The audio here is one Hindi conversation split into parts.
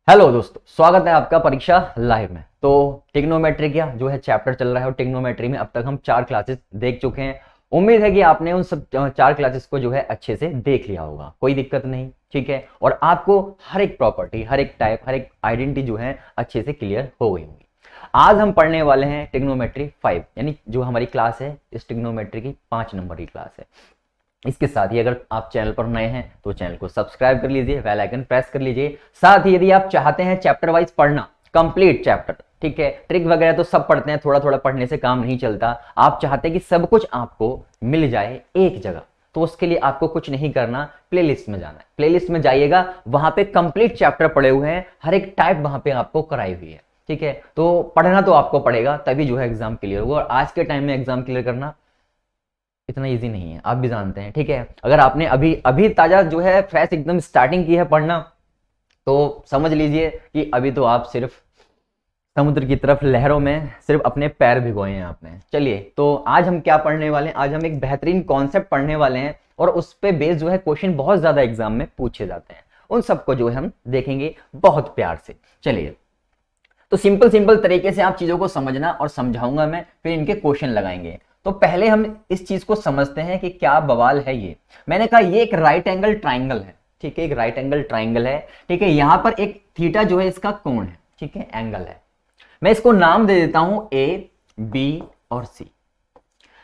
हेलो दोस्तों, स्वागत है आपका परीक्षा लाइव में। तो ट्रिग्नोमेट्री का जो है चैप्टर चल रहा है और ट्रिग्नोमेट्री में अब तक हम 4 क्लासेस देख चुके हैं। उम्मीद है कि आपने उन सब 4 क्लासेस को जो है अच्छे से देख लिया होगा, कोई दिक्कत नहीं, ठीक है। और आपको हर एक प्रॉपर्टी, हर एक टाइप, हर एक आइडेंटिटी जो है अच्छे से क्लियर हो गई होगी। आज हम पढ़ने वाले हैं ट्रिग्नोमेट्री 5, यानी जो हमारी क्लास है इस ट्रिग्नोमेट्री की 5 नंबर की क्लास है। इसके साथ ही अगर आप चैनल पर नए हैं तो चैनल को सब्सक्राइब कर लीजिए, बेल आइकन प्रेस कर लीजिए। साथ ही यदि आप चाहते हैं चैप्टर वाइज पढ़ना, कंप्लीट चैप्टर, ठीक है, ट्रिक वगैरह तो सब पढ़ते हैं, थोड़ा थोड़ा पढ़ने से काम नहीं चलता। आप चाहते हैं कि सब कुछ आपको मिल जाए एक जगह, तो उसके लिए आपको कुछ नहीं करना, प्लेलिस्ट में जाना है। प्लेलिस्ट में जाइएगा, वहां पे कंप्लीट चैप्टर पड़े हुए हैं, हर एक टाइप वहां पे आपको कराई हुई है, ठीक है। तो पढ़ना तो आपको पड़ेगा, तभी जो है एग्जाम क्लियर होगा। और आज के टाइम में एग्जाम क्लियर करना इतना इजी नहीं है, आप भी जानते हैं, ठीक है। अगर आपने अभी अभी ताजा जो है फ्रेश एकदम स्टार्टिंग की है पढ़ना, तो समझ लीजिए कि अभी तो आप सिर्फ समुद्र की तरफ लहरों में सिर्फ अपने पैर भिगोए हैं आपने। चलिए, तो आज हम क्या पढ़ने वाले हैं? आज हम एक बेहतरीन कॉन्सेप्ट पढ़ने वाले हैं और उस पे बेस जो है क्वेश्चन बहुत ज्यादा एग्जाम में पूछे जाते हैं, उन सबको जो है हम देखेंगे बहुत प्यार से। चलिए, तो सिंपल सिंपल तरीके से आप चीजों को समझना और समझाऊंगा मैं, फिर इनके क्वेश्चन लगाएंगे। तो पहले हम इस चीज को समझते हैं कि क्या बवाल है ये। मैंने कहा ये एक राइट एंगल ट्राइंगल है, ठीक है, एक राइट एंगल ट्राइंगल है, ठीक है। यहां पर एक थीटा जो है इसका कोण है, ठीक है, एंगल है। मैं इसको नाम दे देता हूं ए, बी और सी।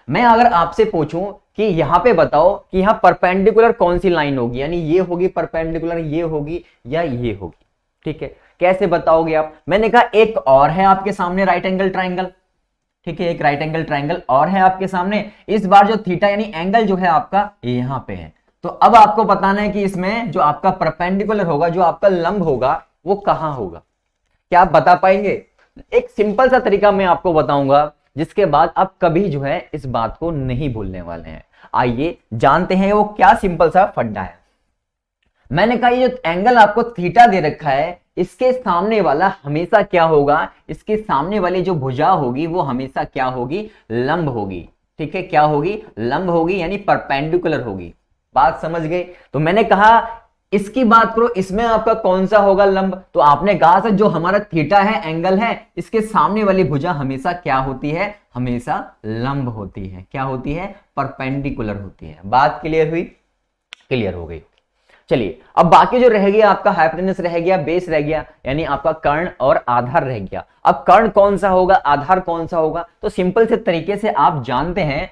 मैं अगर आपसे पूछूं कि यहां पे बताओ कि यहां परपेंडिकुलर कौन सी लाइन होगी, यानी ये होगी परपेंडिकुलर, ये होगी या ये होगी, ठीक है, कैसे बताओगे आप? मैंने कहा एक और है आपके सामने राइट एंगल ट्राइंगल, ठीक है, एक राइट एंगल ट्राइंगल और है आपके सामने। इस बार जो थीटा यानी एंगल जो है आपका यहां पे है। तो अब आपको बताना है कि इसमें जो आपका परपेंडिकुलर होगा, जो आपका लंब होगा, वो कहां होगा। क्या आप बता पाएंगे? एक सिंपल सा तरीका मैं आपको बताऊंगा, जिसके बाद आप कभी जो है इस बात को नहीं भूलने वाले हैं। आइए जानते हैं वो क्या सिंपल सा फंडा है। मैंने कहा ये जो एंगल आपको थीटा दे रखा है, इसके सामने वाला हमेशा क्या होगा, इसके सामने वाली जो भुजा होगी वो हमेशा क्या होगी, लंब होगी, ठीक है। क्या होगी? लंब होगी, यानी परपेंडिकुलर होगी। बात समझ गए? तो मैंने कहा इसकी बात करो, इसमें आपका कौन सा होगा लंब? तो आपने कहा सर जो हमारा थीटा है, एंगल है, इसके सामने वाली भुजा हमेशा क्या होती है, हमेशा लंब होती है। क्या होती है? परपेंडिकुलर होती है। बात क्लियर हुई? क्लियर हो गई। चलिए, अब बाकी जो रह गया आपका हाइपोटेनस रह गया, बेस रह गया, यानी आपका कर्ण और आधार रह गया। अब कर्ण कौन सा होगा, आधार कौन सा होगा? तो सिंपल से तरीके से आप जानते हैं,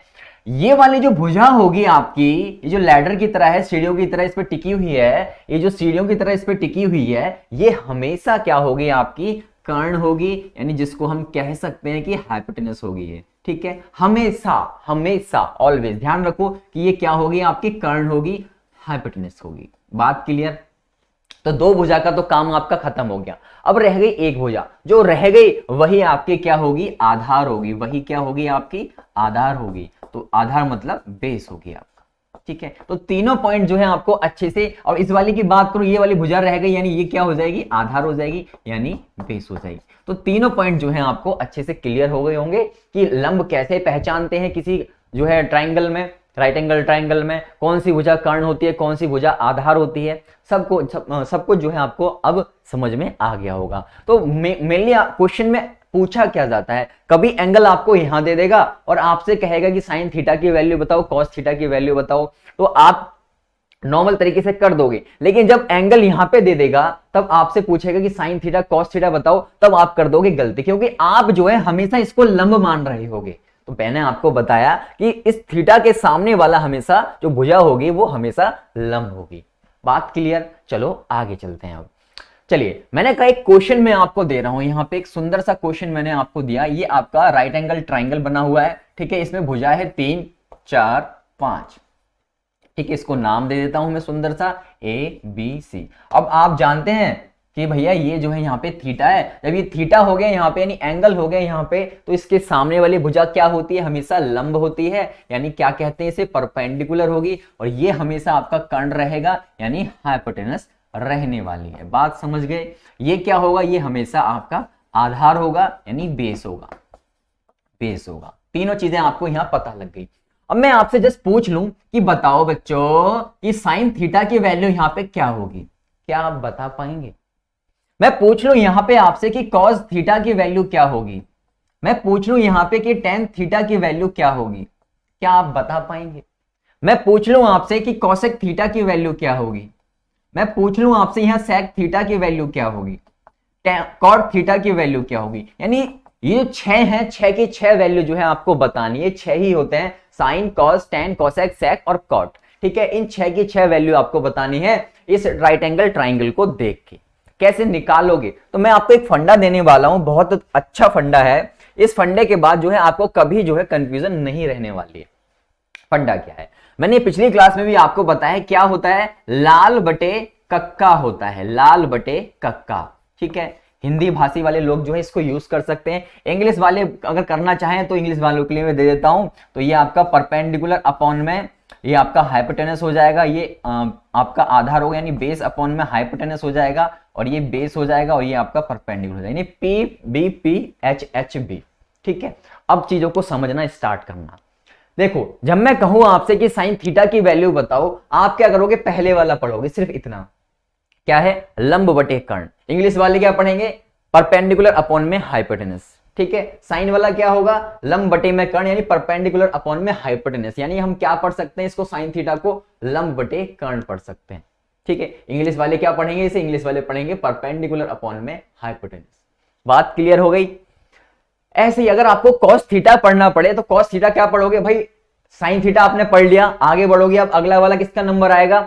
ये वाली जो भुजा होगी आपकी, ये जो लैडर की तरह है, सीढ़ियों की तरह इस पर टिकी हुई है, ये जो सीढ़ियों की तरह इस पर टिकी हुई है, ये हमेशा क्या होगी आपकी, कर्ण होगी, यानी जिसको हम कह सकते हैं कि हाइपोटेनस होगी ये, ठीक है। हमेशा हमेशा ऑलवेज ध्यान रखो कि ये क्या होगी, आपकी कर्ण होगी, हाइपोटेनस होगी। बात क्लियर? तो दो भुजा का तो काम आपका खत्म हो गया। अब रह गई एक भुजा, जो रह गई वही आपकी क्या होगी, आधार होगी। वही क्या होगी, आपकी आधार होगी। तो आधार मतलब बेस होगी आपका, ठीक है। तो तीनों पॉइंट जो है आपको अच्छे से, और इस वाली की बात करूं, ये वाली भुजा रह गई, यानी ये क्या हो जाएगी, आधार हो जाएगी, यानी बेस हो जाएगी। तो तीनों पॉइंट जो है आपको अच्छे से क्लियर हो गए होंगे कि लंब कैसे पहचानते हैं किसी जो है ट्राइंगल में, राइट एंगल ट्राइंगल में कौन सी भुजा कर्ण होती है, कौन सी भुजा आधार होती है। सबको जो है आपको अब समझ में आ गया होगा। तो मेनली क्वेश्चन में पूछा क्या जाता है, कभी एंगल आपको यहां दे देगा और आपसे कहेगा कि साइन थीटा की वैल्यू बताओ, कॉस थीटा की वैल्यू बताओ, तो आप नॉर्मल तरीके से कर दोगे। लेकिन जब एंगल यहां पे दे देगा, तब आपसे पूछेगा कि साइन थीटा कॉस थीटा बताओ, तब आप कर दोगे गलती, क्योंकि आप जो है हमेशा इसको लंब मान रहे होगे। तो मैंने आपको बताया कि इस थीटा के सामने वाला हमेशा जो भुजा होगी वो हमेशा लंब होगी। बात क्लियर? चलो आगे चलते हैं। अब चलिए, मैंने कहा एक क्वेश्चन मैं आपको दे रहा हूं, यहां पे एक सुंदर सा क्वेश्चन मैंने आपको दिया। ये आपका राइट एंगल ट्राइंगल बना हुआ है, ठीक है। इसमें भुजा है 3, 4, 5, ठीक है। इसको नाम दे देता हूं मैं सुंदर सा ए, बी, सी। अब आप जानते हैं कि भैया ये जो है यहाँ पे थीटा है। जब ये थीटा हो गया यहाँ पे, यानी एंगल हो गया यहाँ पे, तो इसके सामने वाली भुजा क्या होती है, हमेशा लंब होती है, यानी क्या कहते हैं इसे, परपेंडिकुलर होगी। और ये हमेशा आपका कर्ण रहेगा, यानी हाइपोटेनस रहने वाली है। बात समझ गए? ये क्या होगा, ये हमेशा आपका आधार होगा, यानी बेस होगा, बेस होगा। तीनों चीजें आपको यहां पता लग गई। अब मैं आपसे जस्ट पूछ लूं कि बताओ बच्चों कि साइन थीटा की वैल्यू यहां पे क्या होगी, क्या आप बता पाएंगे? मैं पूछ लूं यहां पे आपसे कि cos थीटा की वैल्यू क्या होगी, मैं पूछ लूं यहां पे कि tan थीटा की वैल्यू क्या होगी, क्या आप बता पाएंगे? मैं पूछ लूं आपसे कि cosec थीटा की वैल्यू क्या होगी, मैं पूछ लूं आपसे यहां sec थीटा की वैल्यू क्या होगी, कॉट थीटा की वैल्यू क्या होगी। यानी ये जो छह हैं, छह की छह वैल्यू जो है आपको बतानी है, छह ही होते हैं, साइन, कॉस, टेन, कोसेक, सेक और कॉट। ठीक है, इन छह की छह वैल्यू आपको बतानी है इस राइट एंगल ट्राइंगल को देख के। कैसे निकालोगे, तो मैं आपको एक फंडा देने वाला हूं, बहुत अच्छा फंडा है। इस फंडे के बाद जो है आपको कभी जो है कंफ्यूजन नहीं रहने वाली है। फंडा क्या है, मैंने पिछली क्लास में भी आपको बताया क्या होता है, लाल बटे कक्का होता है, लाल बटे कक्का। ठीक है, हिंदी भाषी वाले लोग जो है इसको यूज कर सकते हैं, इंग्लिश वाले अगर करना चाहें तो इंग्लिश वालों के लिए मैं दे देता हूं। तो ये आपका परपेंडिकुलर अपॉन में ये आपका हाइपोटेनस हो जाएगा, ये आपका आधार होगा, यानी बेस अपॉन में हाइपोटेनस हो जाएगा, और ये बेस हो जाएगा, और ये आपका परपेंडिकुलर हो जाएगा, यानी P B P H H B. ठीक है, अब चीजों को समझना स्टार्ट करना। देखो, जब मैं कहूं आपसे कि साइन थीटा की वैल्यू बताओ, आप क्या करोगे, पहले वाला पढ़ोगे, सिर्फ इतना, क्या है, लंब बटे कर्ण। इंग्लिश वाले क्या पढ़ेंगे, परपेंडिकुलर अपॉन में हाइपोटेनस। ठीक है, साइन वाला क्या होगा, लंब बटे में कर्ण, यानी परपेंडिकुलर अपॉन में हाइपोटेनस। यानी हम क्या पढ़ सकते हैं इसको, साइन थीटा को लंब बटे कर्ण पढ़ सकते हैं। ठीक है, इंग्लिश वाले क्या पढ़ेंगे इसे, इंग्लिश वाले पढ़ेंगे परपेंडिकुलर अपॉन में हाइपोटेनस। बात क्लियर हो गई। ऐसे ही अगर आपको cos थीटा पढ़ना पड़े तो cos थीटा क्या पढ़ोगे भाई, साइन थीटा आपने पढ़ लिया, आगे बढ़ोगे, अब अगला वाला किसका नंबर आएगा,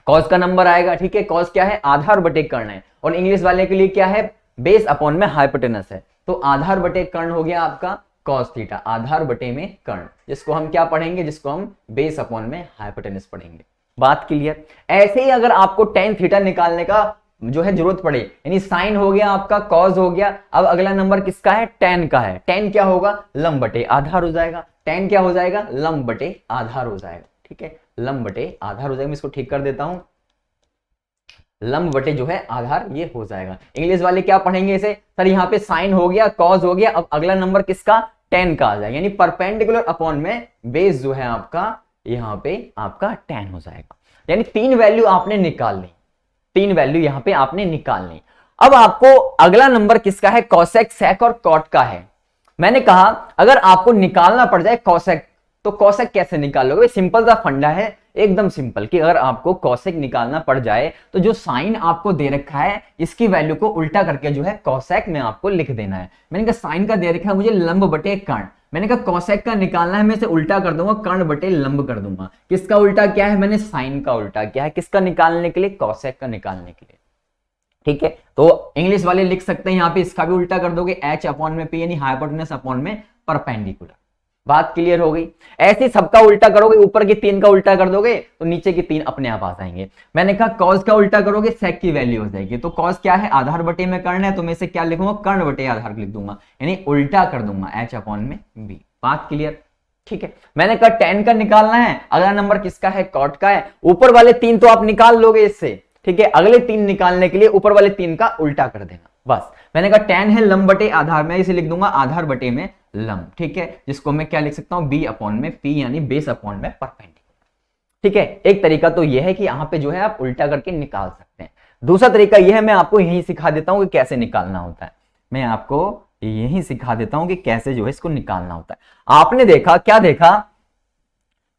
cos का नंबर आएगा। ठीक है, cos क्या है, आधार बटे कर्ण है, और इंग्लिश वाले के लिए क्या है, बेस अपॉन में हाइपोटेनस है। तो आधार बटे कर्ण हो गया आपका cos थीटा, आधार बटे में कर्ण, जिसको हम क्या पढ़ेंगे, जिसको हम बेस अपॉन में हाइपोटेनस पढ़ेंगे। बात क्लियर। ऐसे ही अगर आपको tan थीटा निकालने का जो है जरूरत पड़े, यानी साइन हो गया आपका, कॉस हो गया, अब अगला नंबर किसका है, टेन का है। टेन क्या होगा, लंब बटे आधार हो जाएगा, टेन क्या हो जाएगा, लंब बटे आधार हो जाएगा। ठीक है, लंब बटे आधार हो जाएगा, मैं इसको ठीक कर देता हूं, लंब बटे जो है आधार ये हो जाएगा। इंग्लिश वाले क्या पढ़ेंगे इसे, सर यहाँ पे साइन हो गया, कॉस हो गया, अब अगला नंबर किसका, टेन का आ जाएगा, यानी परपेंडिकुलर अपॉन में बेस जो है आपका यहाँ पे आपका टेन हो जाएगा। यानी तीन वैल्यू आपने निकाल ली, तीन वैल्यू यहां पे आपने निकालनी। अब आपको अगला नंबर किसका है, कॉसेक, सेक और कॉट का है। मैंने कहा अगर आपको निकालना पड़ जाए कॉसेक, तो कॉसेक कैसे निकालोगे, सिंपल सा फंडा है, एकदम सिंपल, कि अगर आपको कॉसेक निकालना पड़ जाए तो जो साइन आपको दे रखा है इसकी वैल्यू को उल्टा करके जो है कॉसेक में आपको लिख देना है। मैंने कहा साइन का दे रखा है मुझे लंब बटे कर्ण, मैंने कहा कॉसेक का निकालना है, मैं इसे उल्टा कर दूंगा, कर्ण बटे लंब कर दूंगा। किसका उल्टा किया है मैंने, साइन का उल्टा किया है, किसका निकालने के लिए, कॉसेक का निकालने के लिए। ठीक है, तो इंग्लिश वाले लिख सकते हैं यहाँ पे, इसका भी उल्टा कर दोगे, एच अपॉन में पी, यानी हाइपोटेनस अपॉन में परपेंडिकुलर। बात क्लियर हो गई। ऐसे सबका उल्टा करोगे, ऊपर की तीन का उल्टा कर दोगे तो नीचे की तीन अपने आप आ जाएंगे। मैंने कहा कॉस का उल्टा करोगे, सेक की वैल्यू हो जाएगी। तो कॉस क्या है, आधार बटे में कर्ण है, तो मैं इसे क्या लिखूंगा, कर्ण बटे आधार लिख दूंगा, यानी उल्टा कर दूंगा, एच अपॉन में बी। बात क्लियर। ठीक है, मैंने कहा टेन का निकालना है, अगला नंबर किसका है, कॉट का है। ऊपर वाले तीन तो आप निकाल लोगे इससे, ठीक है, अगले तीन निकालने के लिए ऊपर वाले तीन का उल्टा कर देना बस। मैंने कहा टेन है लंब बटे आधार, मैं इसे लिख दूंगा आधार बटे में लंब। ठीक है, जिसको मैं क्या लिख सकता हूं, बी अपॉन में पी, यानी बेस अपॉन में परपेंडिकुलर। ठीक है, एक तरीका तो यह है कि यहां पे जो है आप उल्टा करके निकाल सकते हैं। दूसरा तरीका यह है, मैं आपको यही सिखा देता हूं कि कैसे निकालना होता है, मैं आपको यही सिखा देता हूं कि कैसे जो है इसको निकालना होता है। आपने देखा, क्या देखा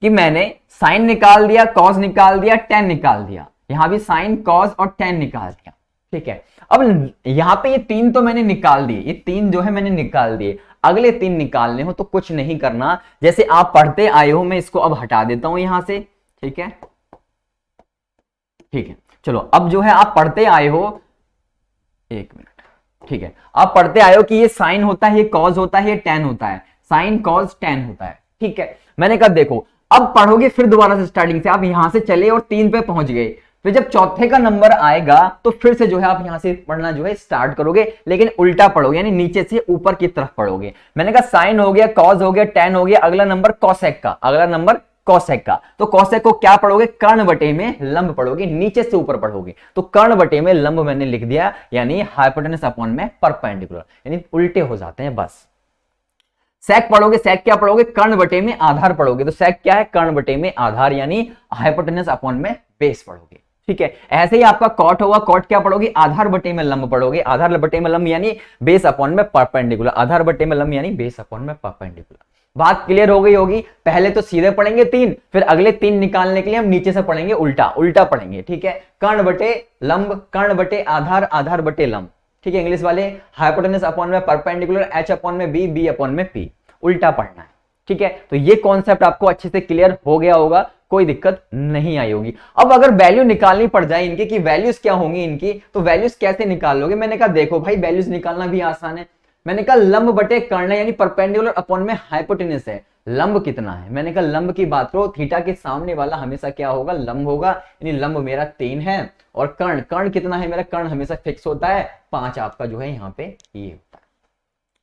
कि मैंने साइन निकाल दिया, कॉस निकाल दिया, टेन निकाल दिया, यहां भी साइन कॉस और टेन निकाल दिया। ठीक है, अब यहां पे ये तीन तो मैंने निकाल दिए, ये तीन जो है मैंने निकाल दिए, अगले तीन निकालने हो तो कुछ नहीं करना, जैसे आप पढ़ते आए हो, मैं इसको अब हटा देता हूं यहां से। ठीक है, ठीक है, चलो अब जो है आप पढ़ते आए हो, एक मिनट, ठीक है, आप पढ़ते आए हो कि ये साइन होता है, ये कॉस होता है, ये टेन होता है, साइन कॉस टेन होता है। ठीक है, मैंने कहा देखो अब पढ़ोगे फिर दोबारा से स्टार्टिंग से, आप यहां से चले और तीन पे पहुंच गए, फिर जब चौथे का नंबर आएगा तो फिर से जो है आप यहां से पढ़ना जो है स्टार्ट करोगे, लेकिन उल्टा पढ़ोगे, यानी नीचे से ऊपर की तरफ पढ़ोगे। मैंने कहा साइन हो गया, कॉस हो गया, टेन हो गया, अगला नंबर कॉसेक का, अगला नंबर कॉसेक का, तो कॉसेक को क्या पढ़ोगे, कर्ण बटे में लंब पढ़ोगे, नीचे से ऊपर पढ़ोगे, तो कर्ण बटे में लंब मैंने लिख दिया, यानी हाइपोटेनस अपॉन में परपेंडिकुलर, यानी उल्टे हो जाते हैं बस। सेक पढ़ोगे, सेक क्या पढ़ोगे, कर्ण बटे में आधार पढ़ोगे, तो सेक क्या है, कर्ण बटे में आधार, यानी हाइपोटेनस अपॉन में बेस पढ़ोगे। ठीक है। ऐसे ही आपका कॉट होगा, कॉट क्या पढ़ोगे, आधार बटे में लंब पढ़ोगे, आधार बटे में लंब यानी बेस अपॉन में परपेंडिकुलर, आधार बटे में लंब यानी बेस अपॉन में परपेंडिकुलर। बात क्लियर हो गई होगी। पहले तो सीधे पढ़ेंगे 3, फिर अगले 3 निकालने के लिए हम नीचे से पढ़ेंगे उल्टा, उल्टा पढ़ेंगे, ठीक है। कर्ण बटे लंब, कर्ण बटे आधार, आधार बटे लंब, ठीक है। इंग्लिश वाले हाइपोटेनस अपॉन में परपेंडिकुलर, एच अपॉन में बी, बी अपॉन में पी, उल्टा पढ़ना है, ठीक है। तो ये कॉन्सेप्ट आपको अच्छे से क्लियर हो गया होगा, कोई दिक्कत नहीं आई होगी। अब अगर वैल्यू निकालनी पड़ जाए इनकी कि वैल्यूज क्या होंगी इनकी, तो वैल्यूज कैसे निकाल लोगे। मैंने कहा देखो भाई वैल्यूज निकालना भी आसान है। मैंने कहा लंब बटे कर्ण यानी परपेंडिकुलर अपॉन में हाइपोटेनस है, लंब कितना है। मैंने कहा लंब की बात करो, थीटा के सामने वाला हमेशा क्या होगा, लंब होगा, यानी लंब मेरा 3 है। और कर्ण, कर्ण कितना है मेरा, कर्ण हमेशा फिक्स होता है 5 आपका जो है यहाँ पे ये होता है।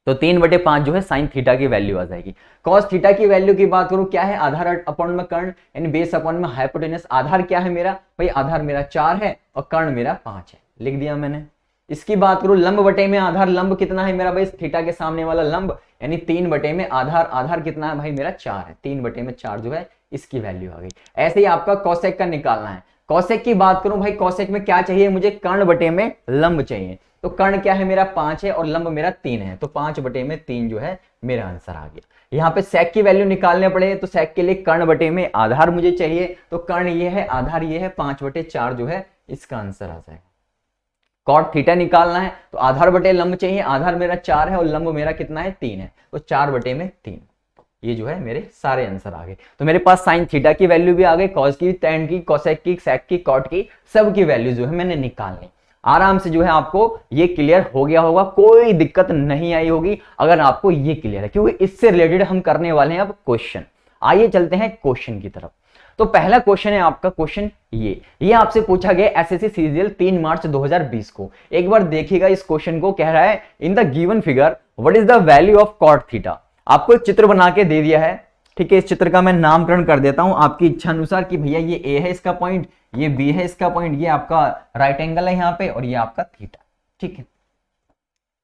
तो 3/5 जो है साइन थीटा की वैल्यू आ जाएगी। कॉस थीटा की वैल्यू की बात करूं क्या है, आधार अपॉन में कर्ण यानी बेस अपॉन में हाइपोटेनस। आधार क्या है मेरा भाई, आधार मेरा 4 है और कर्ण मेरा 5 है, लिख दिया मैंने। इसकी बात करूं लंब बटे में आधार, लंब कितना है मेरा भाई, थीटा के सामने वाला लंब यानी 3 बटे में आधार, आधार कितना है भाई मेरा 4 है, 3 बटे में 4 जो है इसकी वैल्यू आ गई। ऐसे ही आपका कॉसेक का निकालना है। कॉसेक की बात करूं भाई, कॉसेक में क्या चाहिए मुझे, कर्ण बटे में लंब चाहिए। तो कर्ण क्या है मेरा 5 है और लंब मेरा 3 है, तो 5 बटे में 3 जो है मेरा आंसर आ गया। यहाँ पे सेक की वैल्यू निकालने पड़े तो सेक के लिए कर्ण बटे में आधार मुझे चाहिए, तो कर्ण ये है, आधार ये है, 5/4 जो है इसका आंसर आ जाएगा। कॉट थीटा निकालना है तो आधार बटे लंब चाहिए, आधार मेरा 4 है और लंब मेरा कितना है 3 है, तो 4 बटे में 3। ये जो है मेरे सारे आंसर आ गए। तो मेरे पास साइन थीटा की वैल्यू भी आ गई, कॉस की, टैन की, कोसेक की, सेक की, कॉट की, सब की वैल्यू जो है मैंने निकाल ली। आराम से जो है आपको ये क्लियर हो गया होगा, कोई दिक्कत नहीं आई होगी अगर आपको ये क्लियर है, क्योंकि इससे रिलेटेड हम करने वाले हैं अब क्वेश्चन। आइए चलते हैं क्वेश्चन की तरफ। तो पहला क्वेश्चन है आपका, क्वेश्चन ये आपसे पूछा गया एसएससी सीजीएल 3 मार्च 2020 को। एक बार देखिएगा इस क्वेश्चन को, कह रहा है in the given figure what is the value of cot theta. आपको एक चित्र बना के दे दिया है, ठीक है। इस चित्र का मैं नामकरण कर देता हूं आपकी इच्छा अनुसार कि भैया ये ए है इसका पॉइंट, ये बी है इसका पॉइंट, ये आपका राइट एंगल है यहाँ पे और ये आपका थीटा, ठीक है,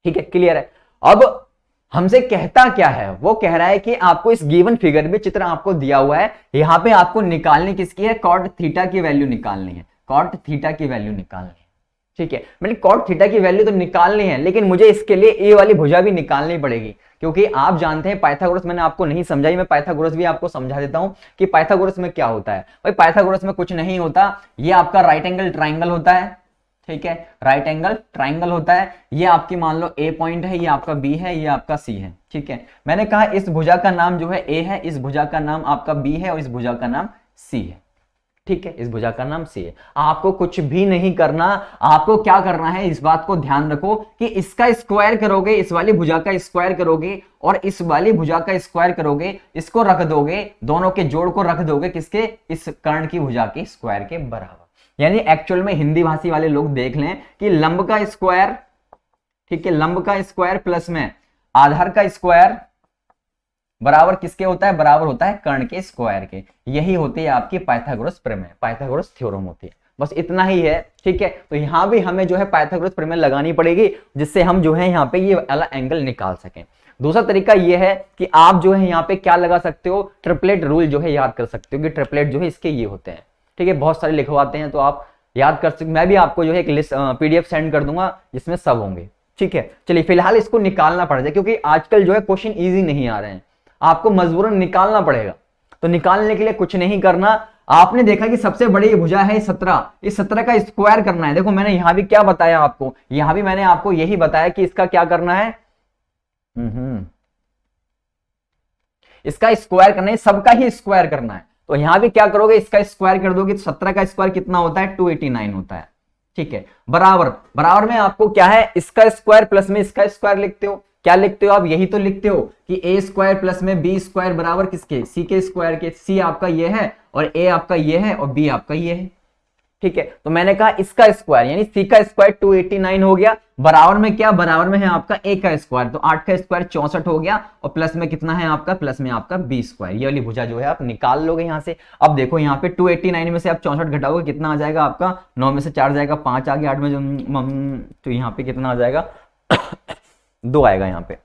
ठीक है, क्लियर है। अब हमसे कहता क्या है, वो कह रहा है कि आपको इस गिवन फिगर में चित्र आपको दिया हुआ है, यहाँ पे आपको निकालनी किसकी है, कॉट थीटा की वैल्यू निकालनी है, कॉट थीटा की वैल्यू निकालनी है, ठीक है। मैंने कॉट थीटा की वैल्यू तो निकालनी है, लेकिन मुझे इसके लिए ए वाली भुजा भी निकालनी पड़ेगी, क्योंकि आप जानते हैं पाइथागोरस मैंने आपको नहीं समझाई, मैं पाइथागोरस भी आपको समझा देता हूं कि पाइथागोरस में क्या होता है। भाई पाइथागोरस में कुछ नहीं होता, ये आपका राइट एंगल ट्राइंगल होता है, ठीक है, राइट एंगल ट्राइंगल होता है। ये आपकी मान लो ए पॉइंट है, ये आपका बी है, ये आपका सी है, ठीक है। मैंने कहा इस भुजा का नाम जो है ए है, इस भुजा का नाम आपका बी है और इस भुजा का नाम सी है, ठीक है, इस भुजा का नाम सी है। आपको कुछ भी नहीं करना, आपको क्या करना है इस बात को ध्यान रखो कि इसका स्क्वायर करोगे, इस वाली भुजा का स्क्वायर करोगे और इस वाली भुजा का स्क्वायर करोगे, इसको रख दोगे, दोनों के जोड़ को रख दोगे किसके, इस कर्ण की भुजा के स्क्वायर के बराबर। यानी एक्चुअल में हिंदी भाषी वाले लोग देख लें कि लंब का स्क्वायर, ठीक है, लंब का स्क्वायर प्लस में आधार का स्क्वायर बराबर किसके होता है, बराबर होता है कर्ण के स्क्वायर के। यही होती है आपकी पाइथागोरस प्रमेय, पाइथागोरस थ्योरम होती है, बस इतना ही है, ठीक है। तो यहां भी हमें जो है पाइथागोरस प्रमेय लगानी पड़ेगी, जिससे हम जो है यहाँ पे ये वाला एंगल निकाल सकें। दूसरा तरीका ये है कि आप जो है यहाँ पे क्या लगा सकते हो, ट्रिपलेट रूल जो है याद कर सकते हो कि ट्रिपलेट जो है इसके ये होते हैं, ठीक है, बहुत सारे लिखवाते हैं तो आप याद कर सकते। मैं भी आपको जो है एक लिस्ट पीडीएफ सेंड कर दूंगा जिसमें सब होंगे, ठीक है। चलिए फिलहाल इसको निकालना पड़ जाए, क्योंकि आजकल जो है क्वेश्चन इजी नहीं आ रहे हैं, आपको मजबूरन निकालना पड़ेगा। तो निकालने के लिए कुछ नहीं करना, आपने देखा कि सबसे बड़ी भुजा है 17, इस 17 का स्क्वायर करना है। देखो मैंने यहां भी क्या बताया आपको, यहां भी मैंने आपको यही बताया कि इसका क्या करना है, इसका स्क्वायर करना है, सबका ही स्क्वायर करना है। तो यहां भी क्या करोगे, इसका स्क्वायर कर दोगे, 17 का स्क्वायर कितना होता है, 289 होता है, ठीक है। बराबर बराबर में आपको क्या है, इसका स्क्वायर प्लस में इसका स्क्वायर लिखते हो। क्या लिखते हो आप, यही तो लिखते हो कि ए स्क्वायर प्लस में बी स्क्वायर बराबर किसके, सी के स्क्वायर के। सी आपका ये है और ए आपका ये है और बी आपका ये है, ठीक है। तो मैंने कहा इसका स्क्वायर यानी सी का स्क्वायर 289 हो गया, बराबर में क्या, बराबर में है आपका ए का स्क्वायर, तो 8 का स्क्वायर 64 हो गया और प्लस में कितना है आपका, प्लस में आपका बी स्क्वायर। ये वाली भुजा जो है आप निकाल लोगे यहां से। अब देखो यहाँ पे 289 में से आप 64 घटाओगे, कितना आ जाएगा आपका, 9 में से 4 जाएगा, 5 आ गया, 8 में जो तो यहाँ पे कितना आ जाएगा 2 आएगा यहाँ पे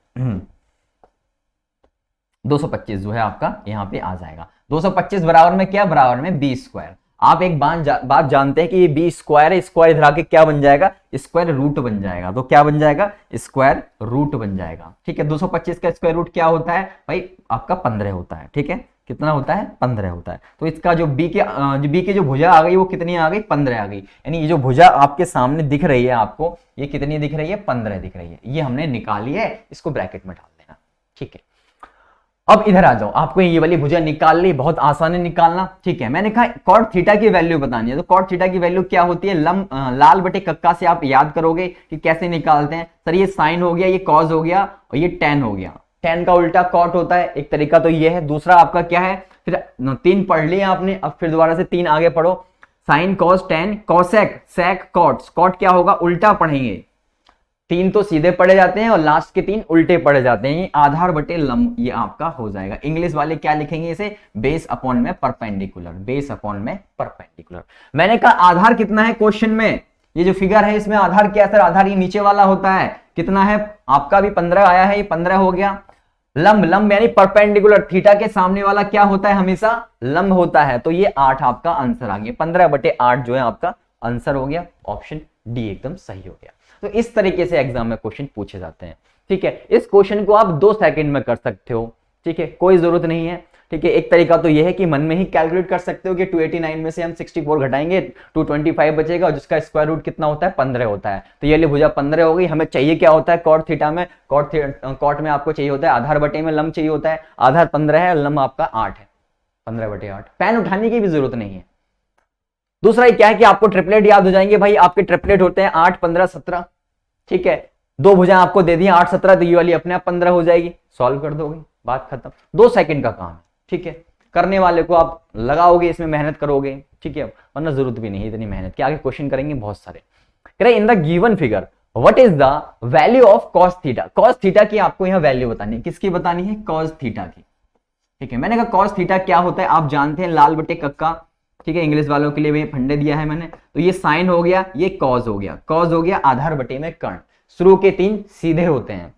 225 जो है आपका यहाँ पे आ जाएगा। 225 बराबर में क्या, बराबर में बी स्क्वायर। आप एक बात जानते हैं कि ये बी स्क्वायर है, स्क्वायर इधर आके क्या बन जाएगा, स्क्वायर रूट बन जाएगा। तो क्या बन जाएगा, स्क्वायर रूट बन जाएगा। ठीक है, 225 का स्क्वायर रूट क्या होता है भाई, आपका 15 होता है। ठीक है, कितना होता है, 15 होता है। तो इसका जो बी की जो भुजा आ गई वो कितनी आ गई, 15 आ गई। यानी ये जो भुजा आपके सामने दिख रही है आपको, ये कितनी दिख रही है, 15 दिख रही है। ये हमने निकाली है, इसको ब्रैकेट में डाल देना। ठीक है, अब इधर आ जाओ, आपको ये वाली भुजा निकाल ली, बहुत आसान है निकालना। ठीक है, मैंने कहा कॉट थीटा की वैल्यू बतानी है। तो कॉट थीटा की वैल्यू क्या होती है, लाल बटे कक्का से आप याद करोगे कि कैसे निकालते हैं। सर ये साइन हो गया, ये कॉज हो गया और ये टेन हो गया। टेन का उल्टा कॉट होता है, एक तरीका तो ये है। दूसरा आपका क्या है, फिर 3 पढ़ लिया आपने, अब फिर दोबारा से 3 आगे पढ़ो। Sine cos tan cosec sec cot, cot क्या होगा, उल्टा पढ़ेंगे। 3 तो सीधे पढ़े जाते हैं और लास्ट के 3 उल्टे पढ़े जाते हैं। आधार बटे लंब ये आपका हो जाएगा। इंग्लिश वाले क्या लिखेंगे इसे, बेस अपॉन में परपेंडिकुलर, बेस अपॉन में परपेंडिकुलर। मैंने कहा आधार कितना है क्वेश्चन में, ये जो फिगर है इसमें आधार क्या है सर, आधार ये नीचे वाला होता है। कितना है आपका भी 15 आया है, ये 15 हो गया। लंब, लंब यानी परपेंडिकुलर, थीटा के सामने वाला क्या होता है, हमेशा लंब होता है। तो ये 8 आपका आंसर आ गया, 15/8 जो है आपका आंसर हो गया। ऑप्शन डी एकदम सही हो गया। तो इस तरीके से एग्जाम में क्वेश्चन पूछे जाते हैं। ठीक है, इस क्वेश्चन को आप 2 सेकंड में कर सकते हो। ठीक है, कोई जरूरत नहीं है। ठीक है, एक तरीका तो यह है कि मन में ही कैलकुलेट कर सकते हो कि 289 में से हम 64 घटाएंगे, 225 बचेगा और जिसका स्क्वायर रूट कितना होता है, 15 होता है। तो ये भुजा 15 हो गई। हमें चाहिए क्या होता है, कॉट थीटा में, कॉट में आपको चाहिए होता है आधार बटे में लंब चाहिए होता है। आधार 15 है, लंब आपका 8 है, 15/8। पेन उठाने की भी जरूरत नहीं है। दूसरा क्या है कि आपको ट्रिपलेट याद हो जाएंगे भाई, आपके ट्रिपलेट होते हैं 8, 15, 17। ठीक है, 2 भुजाएं आपको दे दी 8, 17, तो ये वाली अपने आप 15 हो जाएगी, सॉल्व कर दोगे, बात खत्म। 2 सेकंड का काम है। ठीक है, करने वाले को आप लगाओगे, इसमें मेहनत करोगे। ठीक है, वरना जरूरत भी नहीं इतनी मेहनत की, आगे क्वेश्चन करेंगे बहुत सारे। कह रहे इन the given figure what is the value of cos theta. Cos theta की आपको यहां वैल्यू बतानी है, किसकी बतानी है, कॉस थीटा की। ठीक है, मैंने कहा कॉस थीटा क्या होता है, आप जानते हैं लाल बटे कक्का। ठीक है, इंग्लिश वालों के लिए भी फंडे दिया है मैंने। तो ये साइन हो गया, ये कॉज हो गया, कॉज हो गया आधार बटे में कर्ण। शुरू के 3 सीधे होते हैं,